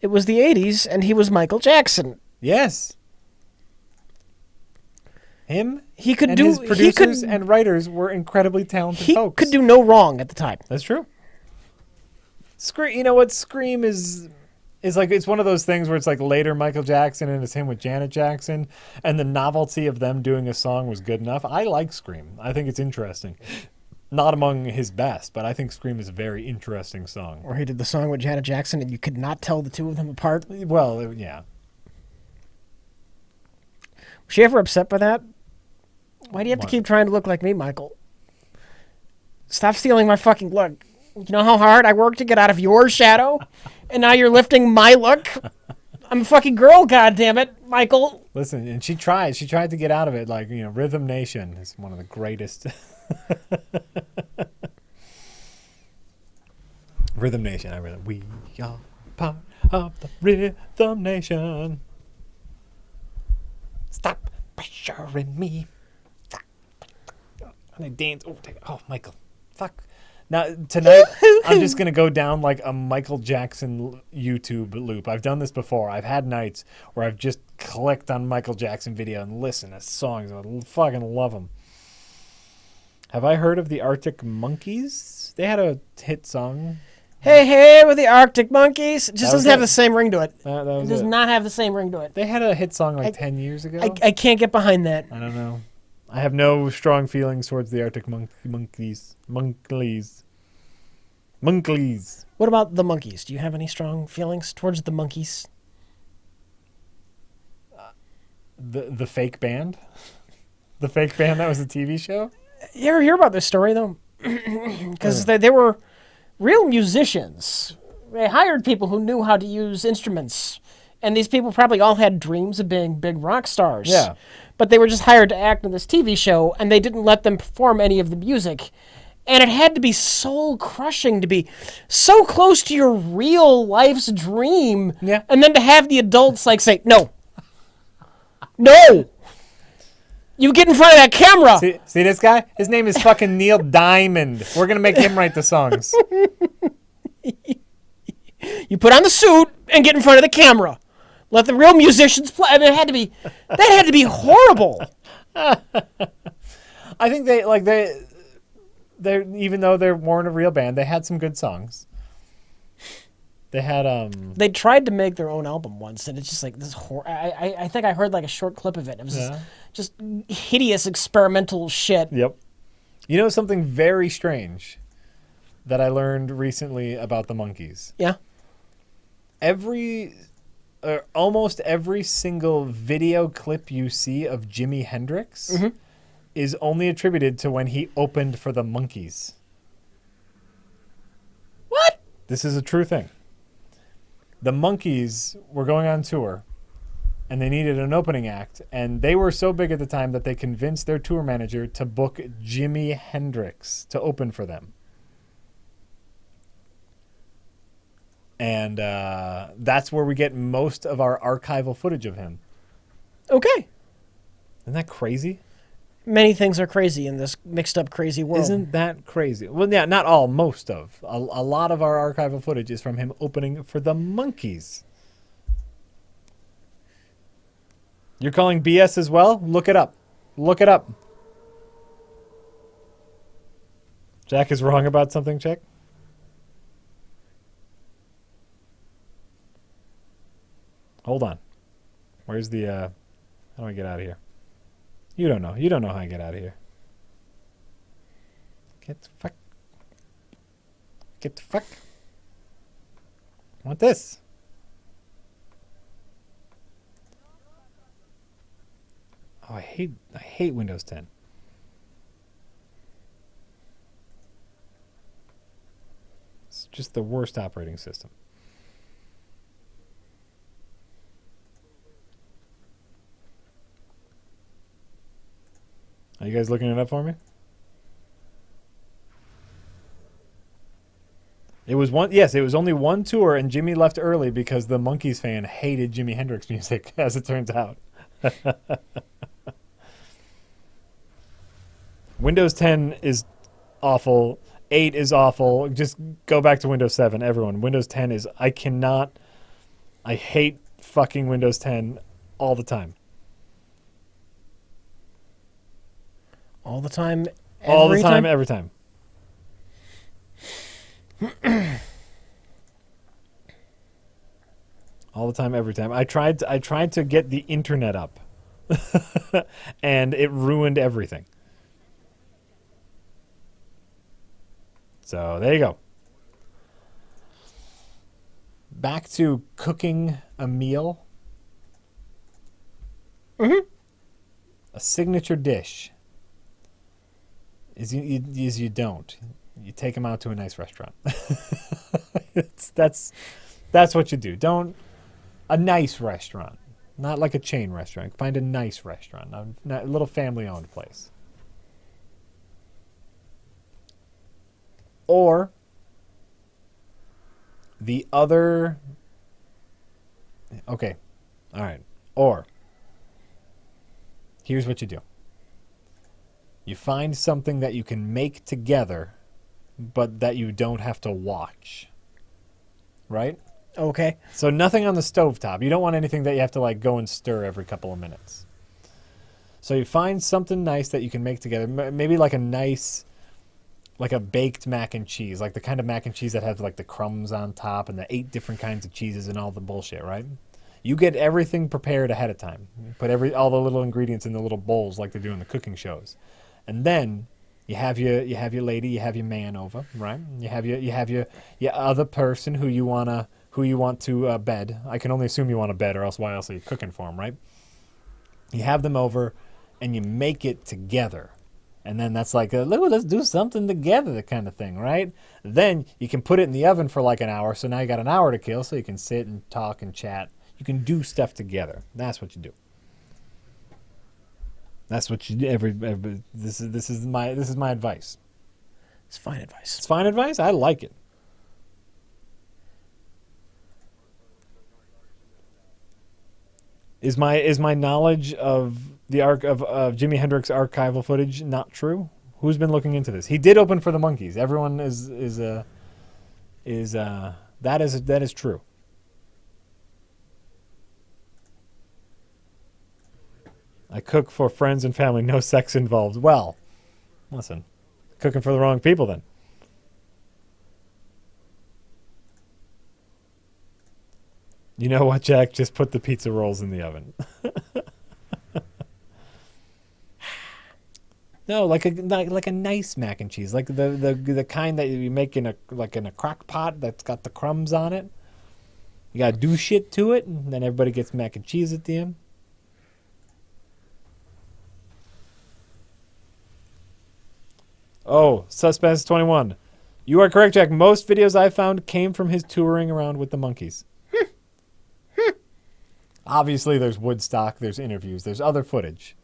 [SPEAKER 1] It was the 80s, and he was Michael Jackson.
[SPEAKER 2] Yes. His producers and writers were incredibly talented folks.
[SPEAKER 1] He could do no wrong at the time.
[SPEAKER 2] That's true. Scream, you know what? Scream is like, it's one of those things where it's like later Michael Jackson and it's him with Janet Jackson, and the novelty of them doing a song was good enough. I like Scream. I think it's interesting. Not among his best, but I think Scream is a very interesting song.
[SPEAKER 1] Or he did the song with Janet Jackson, and you could not tell the two of them apart.
[SPEAKER 2] Well, yeah.
[SPEAKER 1] Was she ever upset by that? Why do you have to keep trying to look like me, Michael? Stop stealing my fucking look. You know how hard I worked to get out of your shadow? And now you're lifting my look? I'm a fucking girl, goddammit, Michael.
[SPEAKER 2] Listen, and she tried to get out of it. Like, Rhythm Nation is one of the greatest. Rhythm Nation. We are part of the Rhythm Nation. Stop pressuring me. Stop. And I dance. Oh, Michael. Fuck. Now, tonight, I'm just going to go down like a Michael Jackson YouTube loop. I've done this before. I've had nights where I've just clicked on Michael Jackson video and listened to songs. I fucking love them. Have I heard of the Arctic Monkeys? They had a hit song.
[SPEAKER 1] Hey, hey, with the Arctic Monkeys. It just
[SPEAKER 2] That was
[SPEAKER 1] doesn't have
[SPEAKER 2] it.
[SPEAKER 1] the same ring to it.
[SPEAKER 2] That
[SPEAKER 1] It
[SPEAKER 2] was
[SPEAKER 1] does
[SPEAKER 2] it.
[SPEAKER 1] not have the same ring to it.
[SPEAKER 2] They had a hit song like 10 years ago.
[SPEAKER 1] I can't get behind that.
[SPEAKER 2] I don't know. I have no strong feelings towards the Arctic Monkeys. Monkeys.
[SPEAKER 1] What about the Monkeys? Do you have any strong feelings towards the Monkeys?
[SPEAKER 2] The fake band? The fake band that was a TV show?
[SPEAKER 1] You ever hear about this story, though? Because they were real musicians. They hired people who knew how to use instruments. And these people probably all had dreams of being big rock stars.
[SPEAKER 2] Yeah.
[SPEAKER 1] But they were just hired to act in this TV show, and they didn't let them perform any of the music. And it had to be soul-crushing to be so close to your real life's dream.
[SPEAKER 2] Yeah.
[SPEAKER 1] And then to have the adults, like, say, no. No! You get in front of that camera!
[SPEAKER 2] See this guy? His name is fucking Neil Diamond. We're going to make him write the songs.
[SPEAKER 1] You put on the suit and get in front of the camera. Let the real musicians play. I mean, that had to be horrible.
[SPEAKER 2] I think they even though they weren't a real band, they had some good songs. They had
[SPEAKER 1] They tried to make their own album once, and it's just like this. I think I heard like a short clip of it. It was just hideous experimental shit.
[SPEAKER 2] Yep. You know something very strange that I learned recently about the Monkees?
[SPEAKER 1] Yeah.
[SPEAKER 2] Almost every single video clip you see of Jimi Hendrix is only attributed to when he opened for the Monkees.
[SPEAKER 1] What?
[SPEAKER 2] This is a true thing. The Monkees were going on tour, and they needed an opening act, and they were so big at the time that they convinced their tour manager to book Jimi Hendrix to open for them. And that's where we get most of our archival footage of him.
[SPEAKER 1] Okay.
[SPEAKER 2] Isn't that crazy?
[SPEAKER 1] Many things are crazy in this mixed up, crazy world.
[SPEAKER 2] Isn't that crazy? Well, yeah, not all, most of. A lot of our archival footage is from him opening for the Monkees. You're calling BS as well? Look it up. Look it up. Jack is wrong about something, check. Hold on. Where's the, how do I get out of here? You don't know. You don't know how I get out of here. Get the fuck. Get the fuck. I want this. Oh, I hate Windows 10. It's just the worst operating system. Are you guys looking it up for me? It was only one tour, and Jimmy left early because the Monkees fan hated Jimi Hendrix music, as it turns out. Windows 10 is awful. 8 is awful. Just go back to Windows 7, everyone. Windows 10 is, I hate fucking Windows 10 all the time.
[SPEAKER 1] all the time.
[SPEAKER 2] All the time, every time. All the time, every time. I tried to get the internet up, and it ruined everything. So there you go. Back to cooking a meal.
[SPEAKER 1] Mm-hmm.
[SPEAKER 2] A signature dish is you don't. You take them out to a nice restaurant. That's what you do. Don't a nice restaurant, not like a chain restaurant. Find a nice restaurant, a little family-owned place. Or the other. Okay, all right. Or here's what you do. You find something that you can make together, but that you don't have to watch. Right?
[SPEAKER 1] Okay.
[SPEAKER 2] So nothing on the stovetop. You don't want anything that you have to like go and stir every couple of minutes. So you find something nice that you can make together. Maybe like a nice like a baked mac and cheese, like the kind of mac and cheese that has like the crumbs on top and the 8 different kinds of cheeses and all the bullshit, right? You get everything prepared ahead of time. You put all the little ingredients in the little bowls like they do in the cooking shows, and then you have your lady, you have your man over, right? You have your other person who you want to bed. I can only assume you want to bed, or else why else are you cooking for them, right? You have them over, and you make it together. And then that's like, let's do something together kind of thing, right? Then you can put it in the oven for like an hour, so now you got an hour to kill, so you can sit and talk and chat. You can do stuff together. That's what you do. That's what you do. This is my advice.
[SPEAKER 1] It's fine advice.
[SPEAKER 2] It's fine advice. I like it. Is my knowledge of the of Jimi Hendrix archival footage not true? Who's been looking into this? He did open for the Monkees. Everyone that is true. I cook for friends and family, no sex involved. Well, listen, cooking for the wrong people then. You know what, Jack? Just put the pizza rolls in the oven. No, like a nice mac and cheese, like the kind that you make in a crock pot that's got the crumbs on it. You gotta do shit to it, and then everybody gets mac and cheese at the end. Oh, Suspect 21. You are correct, Jack. Most videos I found came from his touring around with the Monkees. Obviously, there's Woodstock, there's interviews, there's other footage.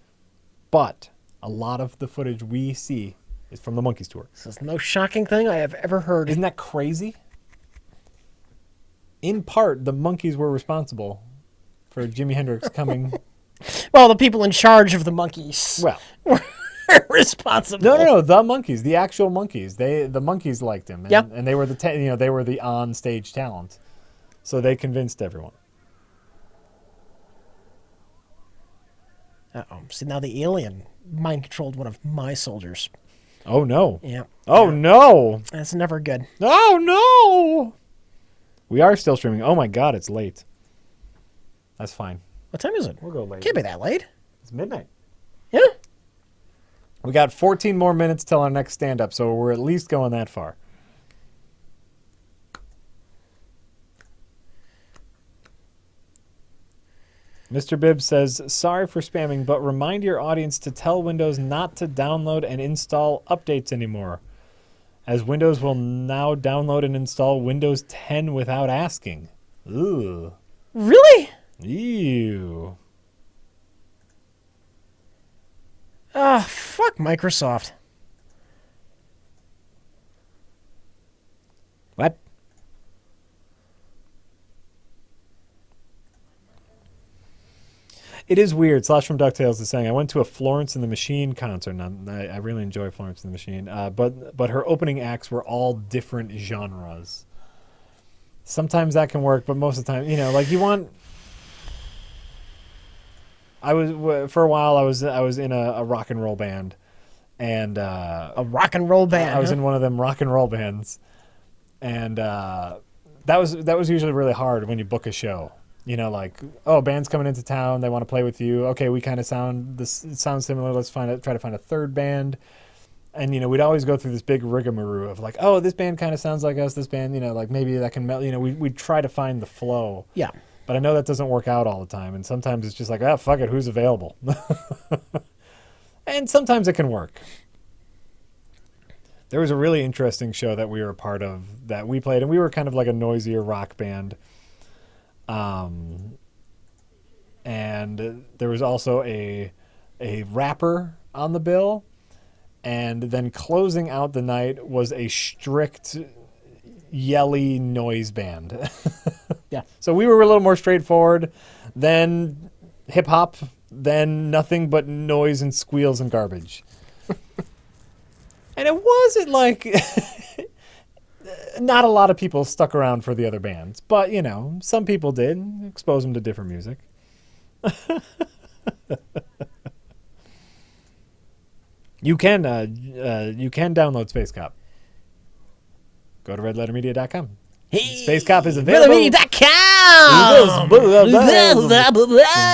[SPEAKER 2] But a lot of the footage we see is from the Monkees tour.
[SPEAKER 1] This is the most shocking thing I have ever heard.
[SPEAKER 2] Isn't that crazy? In part, the Monkees were responsible for Jimi Hendrix coming.
[SPEAKER 1] Well, the people in charge of the Monkees were responsible.
[SPEAKER 2] No. The Monkees, the actual Monkees. The Monkees liked him, and,
[SPEAKER 1] Yep.
[SPEAKER 2] and they were they were the on-stage talent, so they convinced everyone.
[SPEAKER 1] Uh-oh. See, now the alien mind-controlled one of my soldiers.
[SPEAKER 2] Oh no!
[SPEAKER 1] Yeah.
[SPEAKER 2] Oh no!
[SPEAKER 1] That's never good.
[SPEAKER 2] Oh no! We are still streaming. Oh my god, it's late. That's fine.
[SPEAKER 1] What time is it?
[SPEAKER 2] We'll go late.
[SPEAKER 1] Can't be that late.
[SPEAKER 2] It's midnight.
[SPEAKER 1] Yeah?
[SPEAKER 2] We got 14 more minutes till our next stand-up, so we're at least going that far. Mr. Bibbs says, sorry for spamming, but remind your audience to tell Windows not to download and install updates anymore, as Windows will now download and install Windows 10 without asking. Ooh.
[SPEAKER 1] Really?
[SPEAKER 2] Ew.
[SPEAKER 1] Ah, fuck Microsoft.
[SPEAKER 2] What? It is weird. Slash from DuckTales is saying, I went to a Florence and the Machine concert. Now, I really enjoy Florence and the Machine. But her opening acts were all different genres. Sometimes that can work, but most of the time, like you want... For a while, I was in a rock and roll band. And...
[SPEAKER 1] A rock and roll band.
[SPEAKER 2] I was in one of them rock and roll bands. And that was usually really hard when you book a show. Like, oh, band's coming into town, they want to play with you. Okay, we kind of sound similar. Let's try to find a third band. And we'd always go through this big rigmarole of like, oh, this band kind of sounds like us. This band, like maybe that can melt. We'd try to find the flow.
[SPEAKER 1] Yeah.
[SPEAKER 2] But I know that doesn't work out all the time, and sometimes it's just like, oh, fuck it, who's available? And sometimes it can work. There was a really interesting show that we were a part of that we played, and we were kind of like a noisier rock band. And there was also a rapper on the bill, and then closing out the night was a strict yelly noise band.
[SPEAKER 1] Yeah.
[SPEAKER 2] So we were a little more straightforward, then hip hop, then nothing but noise and squeals and garbage. And it wasn't like not a lot of people stuck around for the other bands, but some people did expose them to different music. You can download Space Cop. go to redlettermedia.com.
[SPEAKER 1] Hey,
[SPEAKER 2] Space Cop is available.
[SPEAKER 1] RedletterMedia.com.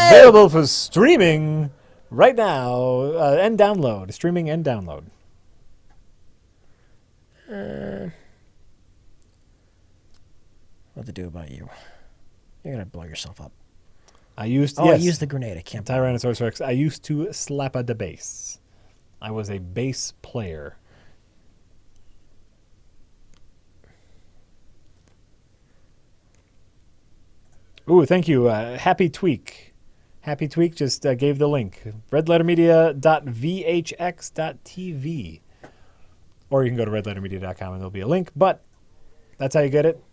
[SPEAKER 2] Available for streaming right now and download. Streaming and download.
[SPEAKER 1] What to do about you? You're gonna blow yourself up.
[SPEAKER 2] I used
[SPEAKER 1] I used the grenade. I can't.
[SPEAKER 2] Tyrannosaurus Rex. I used to slap a bass. I was a bass player. Ooh, thank you. Happy Tweak. Happy Tweak just gave the link. redlettermedia.vhx.tv. Or you can go to redlettermedia.com and there'll be a link. But that's how you get it.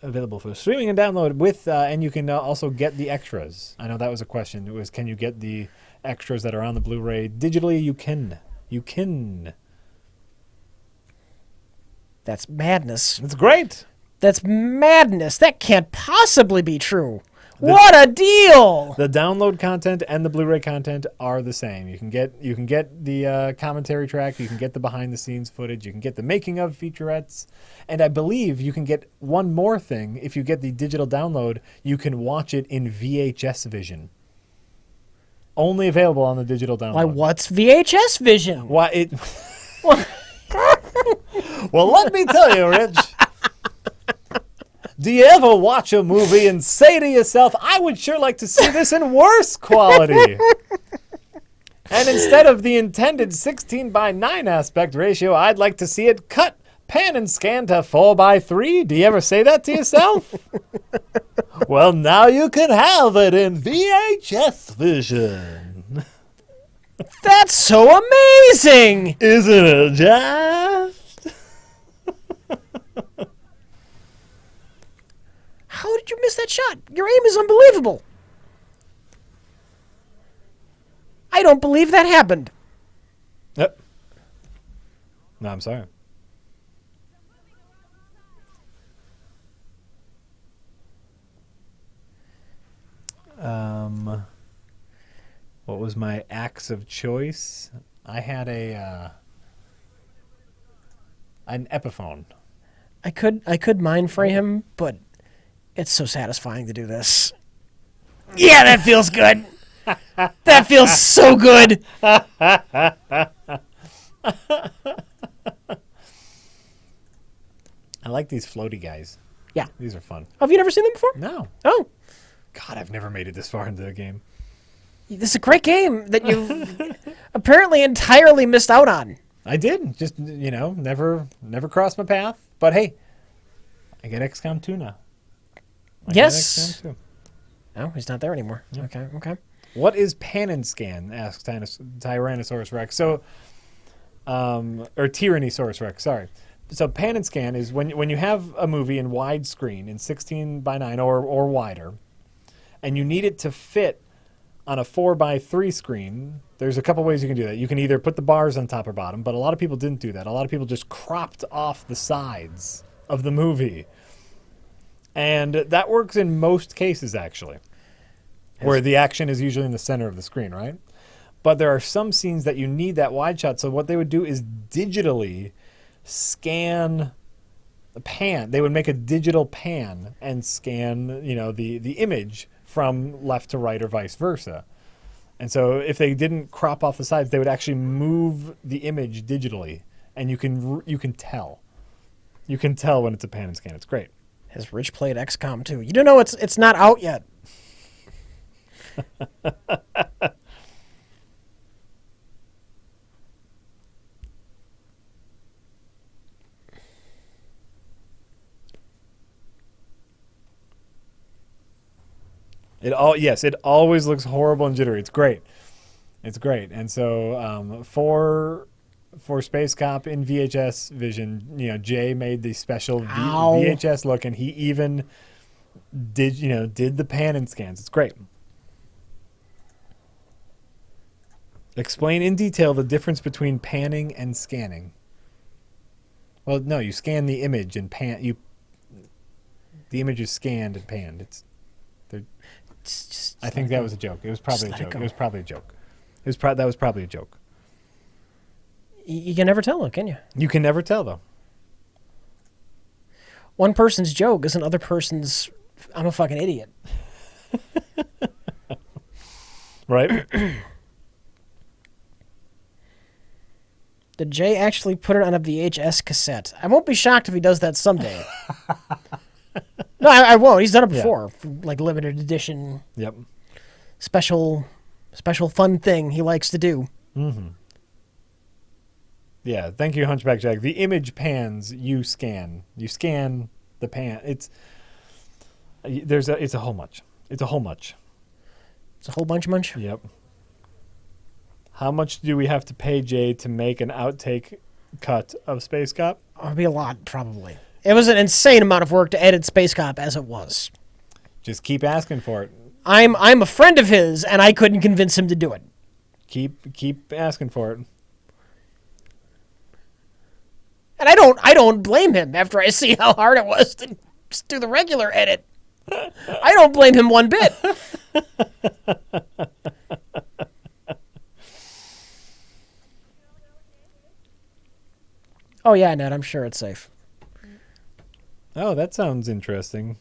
[SPEAKER 2] Available for streaming and download with, and you can also get the extras. I know that was a question. It was, can you get the extras that are on the Blu-ray digitally? You can. You can.
[SPEAKER 1] That's madness.
[SPEAKER 2] It's great.
[SPEAKER 1] That's madness. That can't possibly be true. What a deal!
[SPEAKER 2] The download content and the Blu-ray content are the same. You can get the commentary track. You can get the behind-the-scenes footage. You can get the making-of featurettes. And I believe you can get one more thing. If you get the digital download, you can watch it in VHS vision. Only available on the digital download.
[SPEAKER 1] Why, what's VHS vision?
[SPEAKER 2] Why it? Well, let me tell you, Rich. Do you ever watch a movie and say to yourself, I would sure like to see this in worse quality? And instead of the intended 16:9 aspect ratio, I'd like to see it cut, pan, and scan to 4:3. Do you ever say that to yourself? Well, now you can have it in VHS vision.
[SPEAKER 1] That's so amazing!
[SPEAKER 2] Isn't it, Jeff?
[SPEAKER 1] How did you miss that shot? Your aim is unbelievable. I don't believe that happened.
[SPEAKER 2] Yep. No, I'm sorry. What was my axe of choice? I had an Epiphone.
[SPEAKER 1] I could mind frame him, but it's so satisfying to do this. Yeah, that feels good. That feels so good.
[SPEAKER 2] I like these floaty guys.
[SPEAKER 1] Yeah.
[SPEAKER 2] These are fun.
[SPEAKER 1] Have you never seen them before?
[SPEAKER 2] No.
[SPEAKER 1] Oh,
[SPEAKER 2] God, I've never made it this far into the game.
[SPEAKER 1] this is a great game that you've apparently entirely missed out on.
[SPEAKER 2] I did. Just, never crossed my path. But hey, I get XCOM 2 now.
[SPEAKER 1] Yes.
[SPEAKER 2] XCOM 2.
[SPEAKER 1] No, he's not there anymore.
[SPEAKER 2] Yep.
[SPEAKER 1] Okay.
[SPEAKER 2] What is pan and scan? Asks Tyrannosaurus Rex. So, or Tyrannosaurus Rex. Sorry. So pan and scan is when you have a movie in widescreen in 16:9 or wider, and you need it to fit on a 4:3 screen. There's a couple ways you can do that. You can either put the bars on top or bottom, but a lot of people didn't do that. A lot of people just cropped off the sides of the movie. And that works in most cases, actually, where the action is usually in the center of the screen, right? But there are some scenes that you need that wide shot. So what they would do is digitally scan a pan. They would make a digital pan and scan, the image from left to right or vice versa. And so if they didn't crop off the sides, they would actually move the image digitally, and you can tell. You can tell when it's a pan and scan. It's great.
[SPEAKER 1] Has Rich played XCOM 2? You do know it's not out yet.
[SPEAKER 2] It always looks horrible and jittery. It's great. It's great. And so for Space Cop in VHS vision, Jay made the special VHS look, and he even did the pan and scans. It's great. Explain in detail the difference between panning and scanning. Well, no, you scan the image and pan. The image is scanned and panned. I think that was a joke. It was probably a joke. It was probably a joke. That was probably a joke.
[SPEAKER 1] You can never tell, though, can you?
[SPEAKER 2] You can never tell, though.
[SPEAKER 1] One person's joke is another person's, I'm a fucking idiot.
[SPEAKER 2] Right?
[SPEAKER 1] Did Jay actually put it on a VHS cassette? I won't be shocked if he does that someday. No, I won't. He's done it before. Like limited edition,
[SPEAKER 2] Yep.
[SPEAKER 1] special fun thing he likes to do.
[SPEAKER 2] Mm-hmm. Yeah, thank you, Hunchback Jack. The image pans, you scan. You scan the pan. It's a whole much. It's a whole much.
[SPEAKER 1] It's a whole bunch munch.
[SPEAKER 2] Yep. How much do we have to pay Jay to make an outtake cut of Space Cop?
[SPEAKER 1] It'd be a lot, probably. It was an insane amount of work to edit Space Cop as it was.
[SPEAKER 2] Just keep asking for it.
[SPEAKER 1] I'm a friend of his, and I couldn't convince him to do it.
[SPEAKER 2] Keep asking for it.
[SPEAKER 1] And I don't blame him after I see how hard it was to just do the regular edit. I don't blame him one bit. Oh yeah, Ned, I'm sure it's safe.
[SPEAKER 2] Oh, that sounds interesting.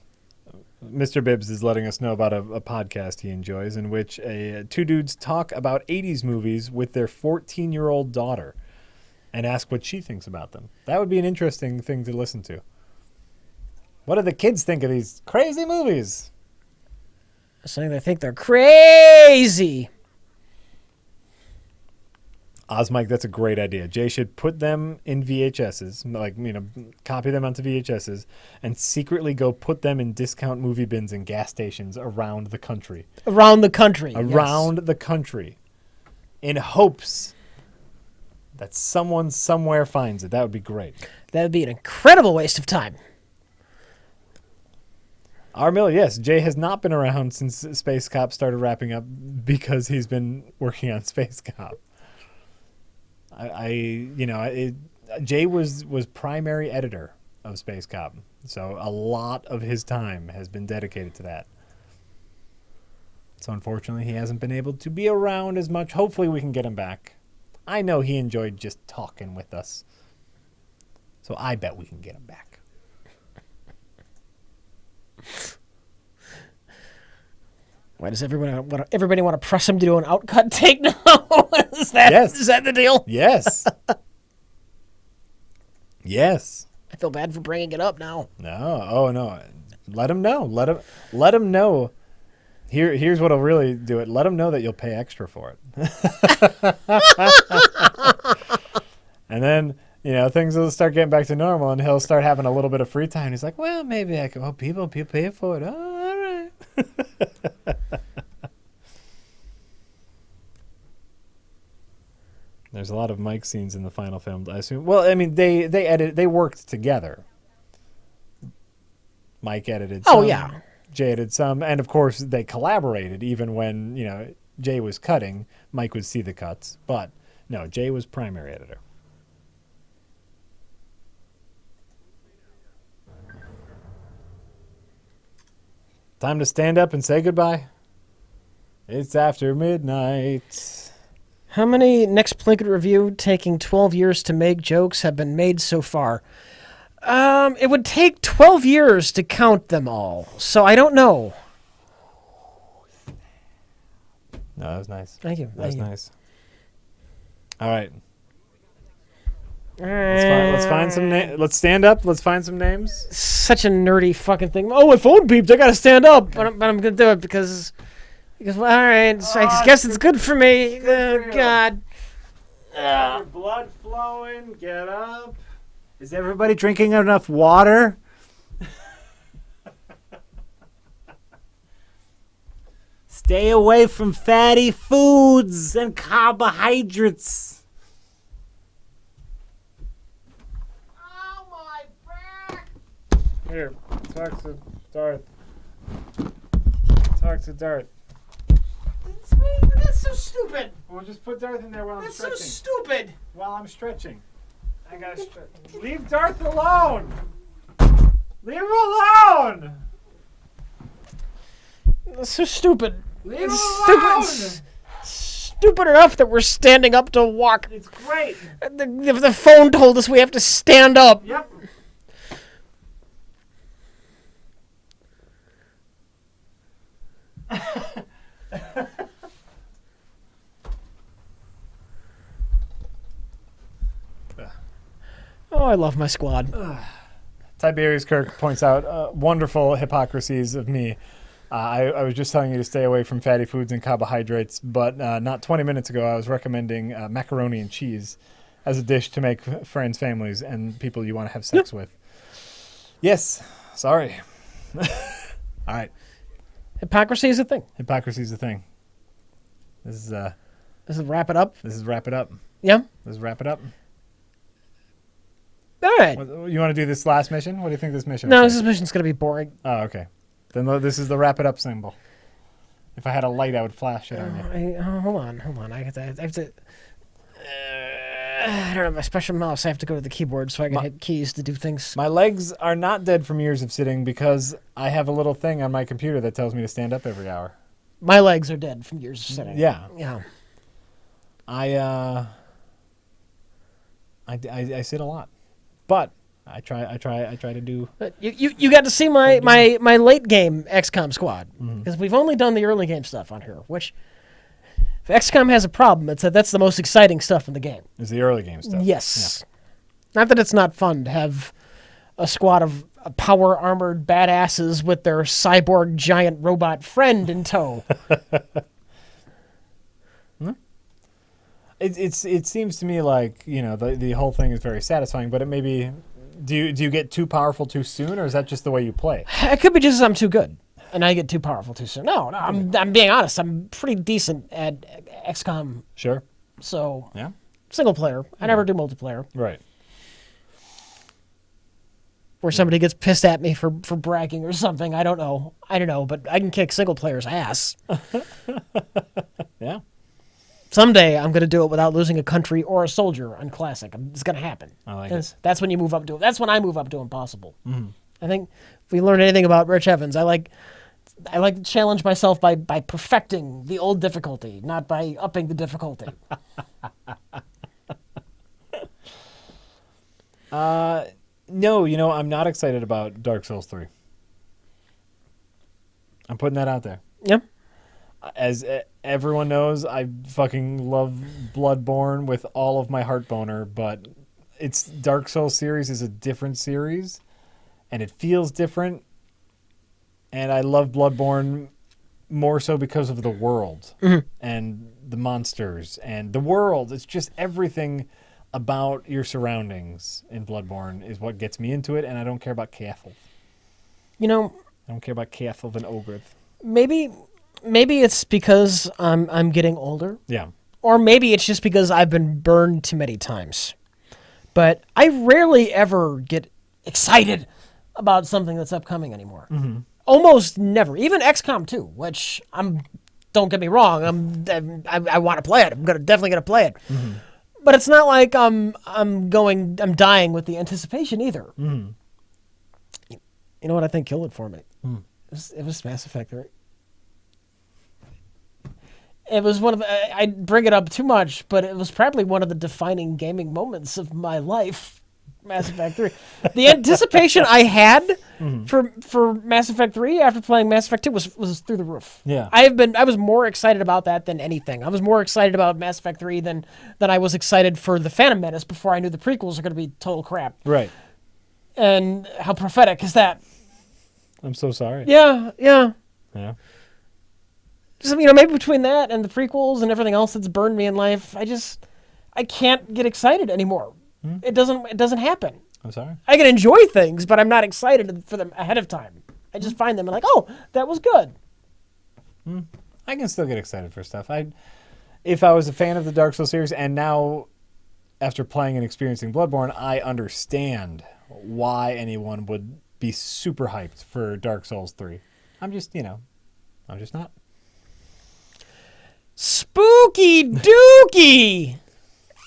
[SPEAKER 2] Mr. Bibbs is letting us know about a podcast he enjoys in which two dudes talk about 80s movies with their 14-year-old daughter and ask what she thinks about them. That would be an interesting thing to listen to. What do the kids think of these crazy movies?
[SPEAKER 1] Saying they think they're crazy.
[SPEAKER 2] Mike, that's a great idea. Jay should put them in VHSs, copy them onto VHSs, and secretly go put them in discount movie bins and gas stations around the country.
[SPEAKER 1] Around the country.
[SPEAKER 2] Around the country. In hopes that someone somewhere finds it. That would be great.
[SPEAKER 1] That would be an incredible waste of time.
[SPEAKER 2] Armill, yes, Jay has not been around since Space Cop started wrapping up because he's been working on Space Cop. Jay was primary editor of Space Cop, so a lot of his time has been dedicated to that. So unfortunately, he hasn't been able to be around as much. Hopefully, we can get him back. I know he enjoyed just talking with us, so I bet we can get him back.
[SPEAKER 1] Why does everybody want to press him to do an outcut take now? Is that the deal?
[SPEAKER 2] Yes. Yes.
[SPEAKER 1] I feel bad for bringing it up now.
[SPEAKER 2] No. Oh no. Let him know. Let him know. Here's what'll really do it. Let him know that you'll pay extra for it. And then, things will start getting back to normal and he'll start having a little bit of free time. He's like, well, maybe I could. Oh, people pay for it. Oh, all right. There's a lot of Mike scenes in the final film, I assume. Well, I mean, they worked together. Mike edited some.
[SPEAKER 1] Oh, yeah.
[SPEAKER 2] Jay edited some. And, of course, they collaborated even when, Jay was cutting. Mike would see the cuts. But, no, Jay was primary editor. Time to stand up and say goodbye. It's after midnight.
[SPEAKER 1] How many Next Plinkett review taking 12 years to make jokes have been made so far? It would take 12 years to count them all, so I don't know.
[SPEAKER 2] No, that was nice.
[SPEAKER 1] Thank you.
[SPEAKER 2] That was nice. All right.
[SPEAKER 1] All
[SPEAKER 2] Let's find some let's stand up. Let's find some names.
[SPEAKER 1] Such a nerdy fucking thing. Oh, my phone beeped. I gotta stand up, but I'm gonna do it because well, all right. So I guess it's good for me. Oh, God.
[SPEAKER 2] Your blood flowing. Get up. Is everybody drinking enough water? Stay away from fatty foods and carbohydrates.
[SPEAKER 3] Oh, my back!
[SPEAKER 2] Here, talk to Darth. Talk to Darth.
[SPEAKER 1] That's so stupid.
[SPEAKER 2] We'll just put Darth in there while I'm
[SPEAKER 1] That's
[SPEAKER 2] stretching.
[SPEAKER 1] so stupid.
[SPEAKER 2] While I'm stretching. I gotta stretch. Leave Darth alone! Leave him alone!
[SPEAKER 1] That's so stupid.
[SPEAKER 2] Leave him
[SPEAKER 1] Stupid.
[SPEAKER 2] alone!
[SPEAKER 1] Stupid enough that we're standing up to walk.
[SPEAKER 2] It's great.
[SPEAKER 1] The phone told us we have to stand up.
[SPEAKER 2] Yep.
[SPEAKER 1] Oh, I love my squad.
[SPEAKER 2] Tiberius Kirk points out wonderful hypocrisies of me. I was just telling you to stay away from fatty foods and carbohydrates, but not 20 minutes ago I was recommending macaroni and cheese as a dish to make friends, families, and people you want to have sex with. Yes. Sorry. All right.
[SPEAKER 1] Hypocrisy is a thing.
[SPEAKER 2] Hypocrisy is a thing. This is
[SPEAKER 1] Wrap it up.
[SPEAKER 2] wrap it up.
[SPEAKER 1] Yeah.
[SPEAKER 2] Let's wrap it up.
[SPEAKER 1] All right.
[SPEAKER 2] You want to do this last mission? What do you think this mission?
[SPEAKER 1] No,
[SPEAKER 2] is
[SPEAKER 1] this mission's gonna be boring.
[SPEAKER 2] Oh, okay. Then this is the wrap it up symbol. If I had a light, I would flash it on you.
[SPEAKER 1] Hold on. I have to. I don't have my special mouse. I have to go to the keyboard so I can hit keys to do things.
[SPEAKER 2] My legs are not dead from years of sitting because I have a little thing on my computer that tells me to stand up every hour.
[SPEAKER 1] My legs are dead from years of sitting.
[SPEAKER 2] Yeah.
[SPEAKER 1] Yeah.
[SPEAKER 2] I sit a lot, but I try to do.
[SPEAKER 1] But you got to see my late game XCOM squad because we've only done the early game stuff on here. Which, if XCOM has a problem, it's that's the most exciting stuff in the game.
[SPEAKER 2] Is the early game stuff?
[SPEAKER 1] Yes. Yeah. Not that it's not fun to have a squad of power armored badasses with their cyborg giant robot friend in tow.
[SPEAKER 2] It seems to me like the whole thing is very satisfying, but it maybe do you get too powerful too soon, or is that just the way you play?
[SPEAKER 1] It could be just I'm too good and I get too powerful too soon. No, I'm being honest. I'm pretty decent at XCOM.
[SPEAKER 2] Sure.
[SPEAKER 1] So
[SPEAKER 2] Yeah.
[SPEAKER 1] single player. I never do multiplayer.
[SPEAKER 2] Right.
[SPEAKER 1] Where somebody gets pissed at me for bragging or something. I don't know, but I can kick single player's ass.
[SPEAKER 2] Yeah.
[SPEAKER 1] Someday I'm going to do it without losing a country or a soldier on Classic. It's going to happen.
[SPEAKER 2] I like it.
[SPEAKER 1] That's when you move up to it. That's when I move up to impossible. I think if we learn anything about Rich Evans, I like to challenge myself by perfecting the old difficulty, not by upping the difficulty.
[SPEAKER 2] No, I'm not excited about Dark Souls 3. I'm putting that out there.
[SPEAKER 1] Yeah.
[SPEAKER 2] As everyone knows, I fucking love Bloodborne with all of my heart boner, but it's Dark Souls series is a different series, and it feels different. And I love Bloodborne more so because of the world and the monsters and the world. It's just everything about your surroundings in Bloodborne is what gets me into it, and I don't care about Cathal. I don't care about Cathal and Ogrith.
[SPEAKER 1] Maybe it's because I'm getting older.
[SPEAKER 2] Yeah.
[SPEAKER 1] Or maybe it's just because I've been burned too many times. But I rarely ever get excited about something that's upcoming anymore. Mm-hmm. Almost never. Even XCOM 2, which don't get me wrong, I want to play it. I'm definitely gonna play it. Mm-hmm. But it's not like I'm dying with the anticipation either. Mm-hmm. You know what I think killed it for me? It was Mass Effect 3. It was one of I bring it up too much, but it was probably one of the defining gaming moments of my life. Mass Effect 3. The anticipation I had for Mass Effect 3 after playing Mass Effect 2 was through the roof.
[SPEAKER 2] Yeah.
[SPEAKER 1] I was more excited about that than anything. I was more excited about Mass Effect 3 than I was excited for the Phantom Menace before I knew the prequels are going to be total crap.
[SPEAKER 2] Right.
[SPEAKER 1] And how prophetic is that?
[SPEAKER 2] I'm so sorry.
[SPEAKER 1] Yeah.
[SPEAKER 2] Yeah.
[SPEAKER 1] Just, maybe between that and the prequels and everything else that's burned me in life, I can't get excited anymore. It doesn't happen.
[SPEAKER 2] I'm sorry.
[SPEAKER 1] I can enjoy things, but I'm not excited for them ahead of time. I just find them and like, oh, that was good.
[SPEAKER 2] I can still get excited for stuff. If I was a fan of the Dark Souls series, and now after playing and experiencing Bloodborne, I understand why anyone would be super hyped for Dark Souls 3. I'm just not.
[SPEAKER 1] Spooky dookie!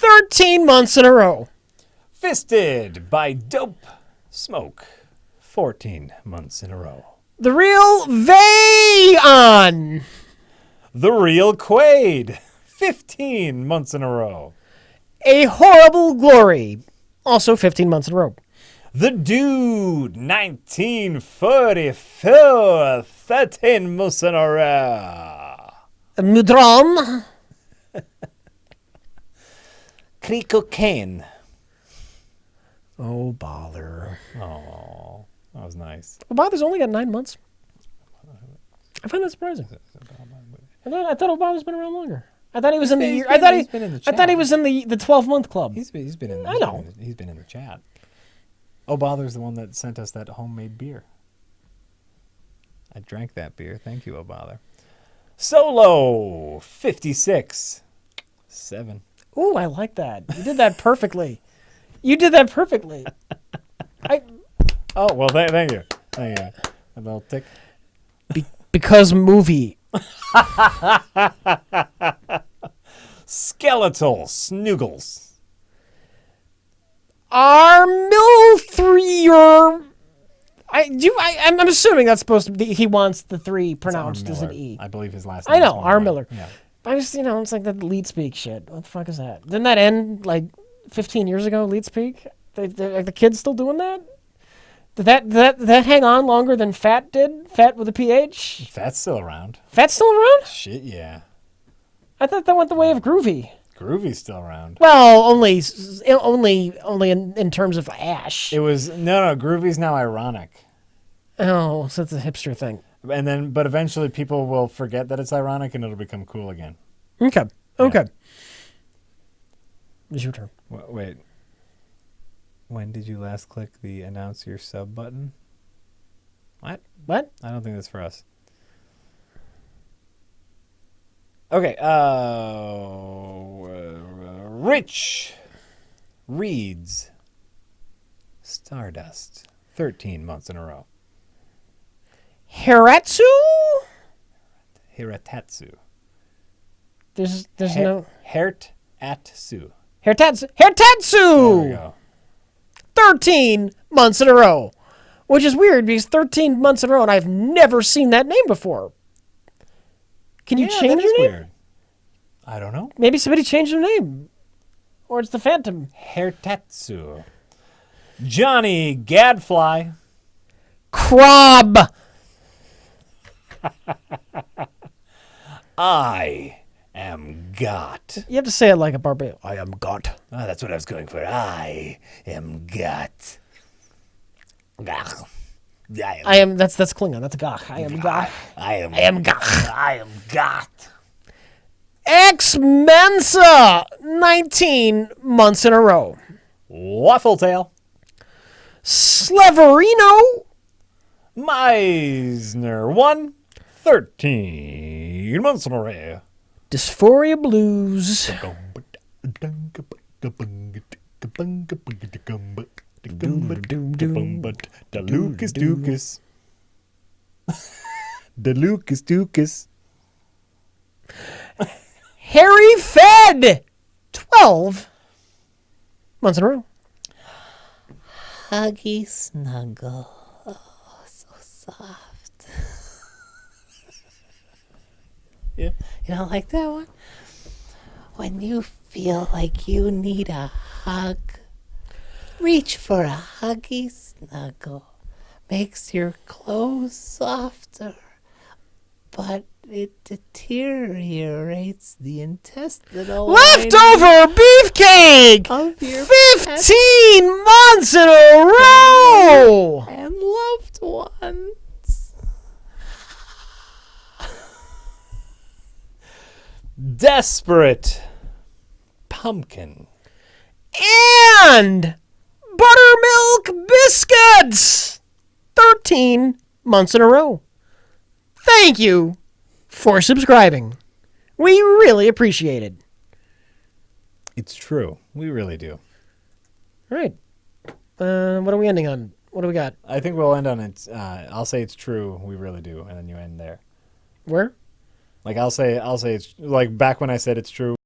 [SPEAKER 1] 13 months in a row.
[SPEAKER 2] Fisted by Dope Smoke. 14 months in a row.
[SPEAKER 1] The real Vayon.
[SPEAKER 2] The real Quaid. 15 months in a row.
[SPEAKER 1] A horrible glory. Also 15 months in a row.
[SPEAKER 2] The Dude. 1944. 13 months in a row.
[SPEAKER 1] Mudron.
[SPEAKER 2] Cocaine.
[SPEAKER 1] Oh, bother.
[SPEAKER 2] Oh, that was nice.
[SPEAKER 1] Well, Bother's only got 9 months. I find that surprising. I thought Obama's been around longer. I thought he was in the year. I thought he was in the 12-month club.
[SPEAKER 2] He's been in.
[SPEAKER 1] I know.
[SPEAKER 2] He's been in the chat. Oh, Bother's the one that sent us that homemade beer. I drank that beer. Thank you, Oh Bother. Solo 56 7.
[SPEAKER 1] Ooh, I like that. You did that perfectly. You did that perfectly.
[SPEAKER 2] Oh well, thank you. Thank you. A little tick.
[SPEAKER 1] Because movie.
[SPEAKER 2] Skeletal snoogles.
[SPEAKER 1] I'm assuming that's supposed to be. He wants the 3 pronounced as an E.
[SPEAKER 2] I believe his last name.
[SPEAKER 1] I know, R. Miller.
[SPEAKER 2] Yeah.
[SPEAKER 1] I just, it's like that lead speak shit. What the fuck is that? Didn't that end like 15 years ago? Lead speak. Like the kids still doing that? Did that hang on longer than Fat did? Fat with a PH.
[SPEAKER 2] Fat's still around.
[SPEAKER 1] Fat's still around?
[SPEAKER 2] Shit, yeah.
[SPEAKER 1] I thought that went the way of Groovy.
[SPEAKER 2] Groovy's still around.
[SPEAKER 1] Well, only in terms of Ash.
[SPEAKER 2] It was no. Groovy's now ironic.
[SPEAKER 1] Oh, so it's a hipster thing.
[SPEAKER 2] But eventually people will forget that it's ironic and it'll become cool again.
[SPEAKER 1] Okay. It's your turn.
[SPEAKER 2] Wait. When did you last click the announce your sub button? What? I don't think that's for us. Okay. Rich reads Stardust 13 months in a row.
[SPEAKER 1] Hiratsu?
[SPEAKER 2] Hiratatsu.
[SPEAKER 1] There's no
[SPEAKER 2] Hertatsu.
[SPEAKER 1] Hiratsu.
[SPEAKER 2] There we go.
[SPEAKER 1] 13 months in a row. Which is weird because 13 months in a row and I've never seen that name before. Can you change your name?
[SPEAKER 2] Weird. I don't know.
[SPEAKER 1] Maybe somebody changed their name. Or it's the Phantom.
[SPEAKER 2] Hertatsu. Johnny Gadfly.
[SPEAKER 1] Krob.
[SPEAKER 2] I am Got.
[SPEAKER 1] You have to say it like a barbarian. I am God.
[SPEAKER 2] Oh, that's what I was going for. I am Got.
[SPEAKER 1] I am. That's Klingon. That's a Gach. I am Gach.
[SPEAKER 2] I am
[SPEAKER 1] Gach.
[SPEAKER 2] I am Got.
[SPEAKER 1] Ex Mensa. 19 months in a row.
[SPEAKER 2] Waffletail.
[SPEAKER 1] Sleverino.
[SPEAKER 2] Meisner 1. 13 months in a row.
[SPEAKER 1] Dysphoria Blues.
[SPEAKER 2] The Lucas Dukas. The Lucas Dukas.
[SPEAKER 1] Harry Fed. 12 months in a row.
[SPEAKER 4] Huggy snuggle. Oh, so soft.
[SPEAKER 2] Yeah.
[SPEAKER 4] You don't like that one? When you feel like you need a hug, reach for a huggy snuggle. Makes your clothes softer, but it deteriorates the intestinal
[SPEAKER 1] Leftover beefcake.
[SPEAKER 4] of your
[SPEAKER 1] 15 months in a row.
[SPEAKER 4] and loved ones.
[SPEAKER 2] Desperate Pumpkin.
[SPEAKER 1] And buttermilk biscuits. 13 months in a row. Thank you for subscribing. We really appreciate it.
[SPEAKER 2] It's true. We really do.
[SPEAKER 1] All right. What are we ending on? What do we got?
[SPEAKER 2] I think we'll end on it. I'll say it's true. We really do. And then you end there.
[SPEAKER 1] Where?
[SPEAKER 2] Like I'll say it's like back when I said it's true.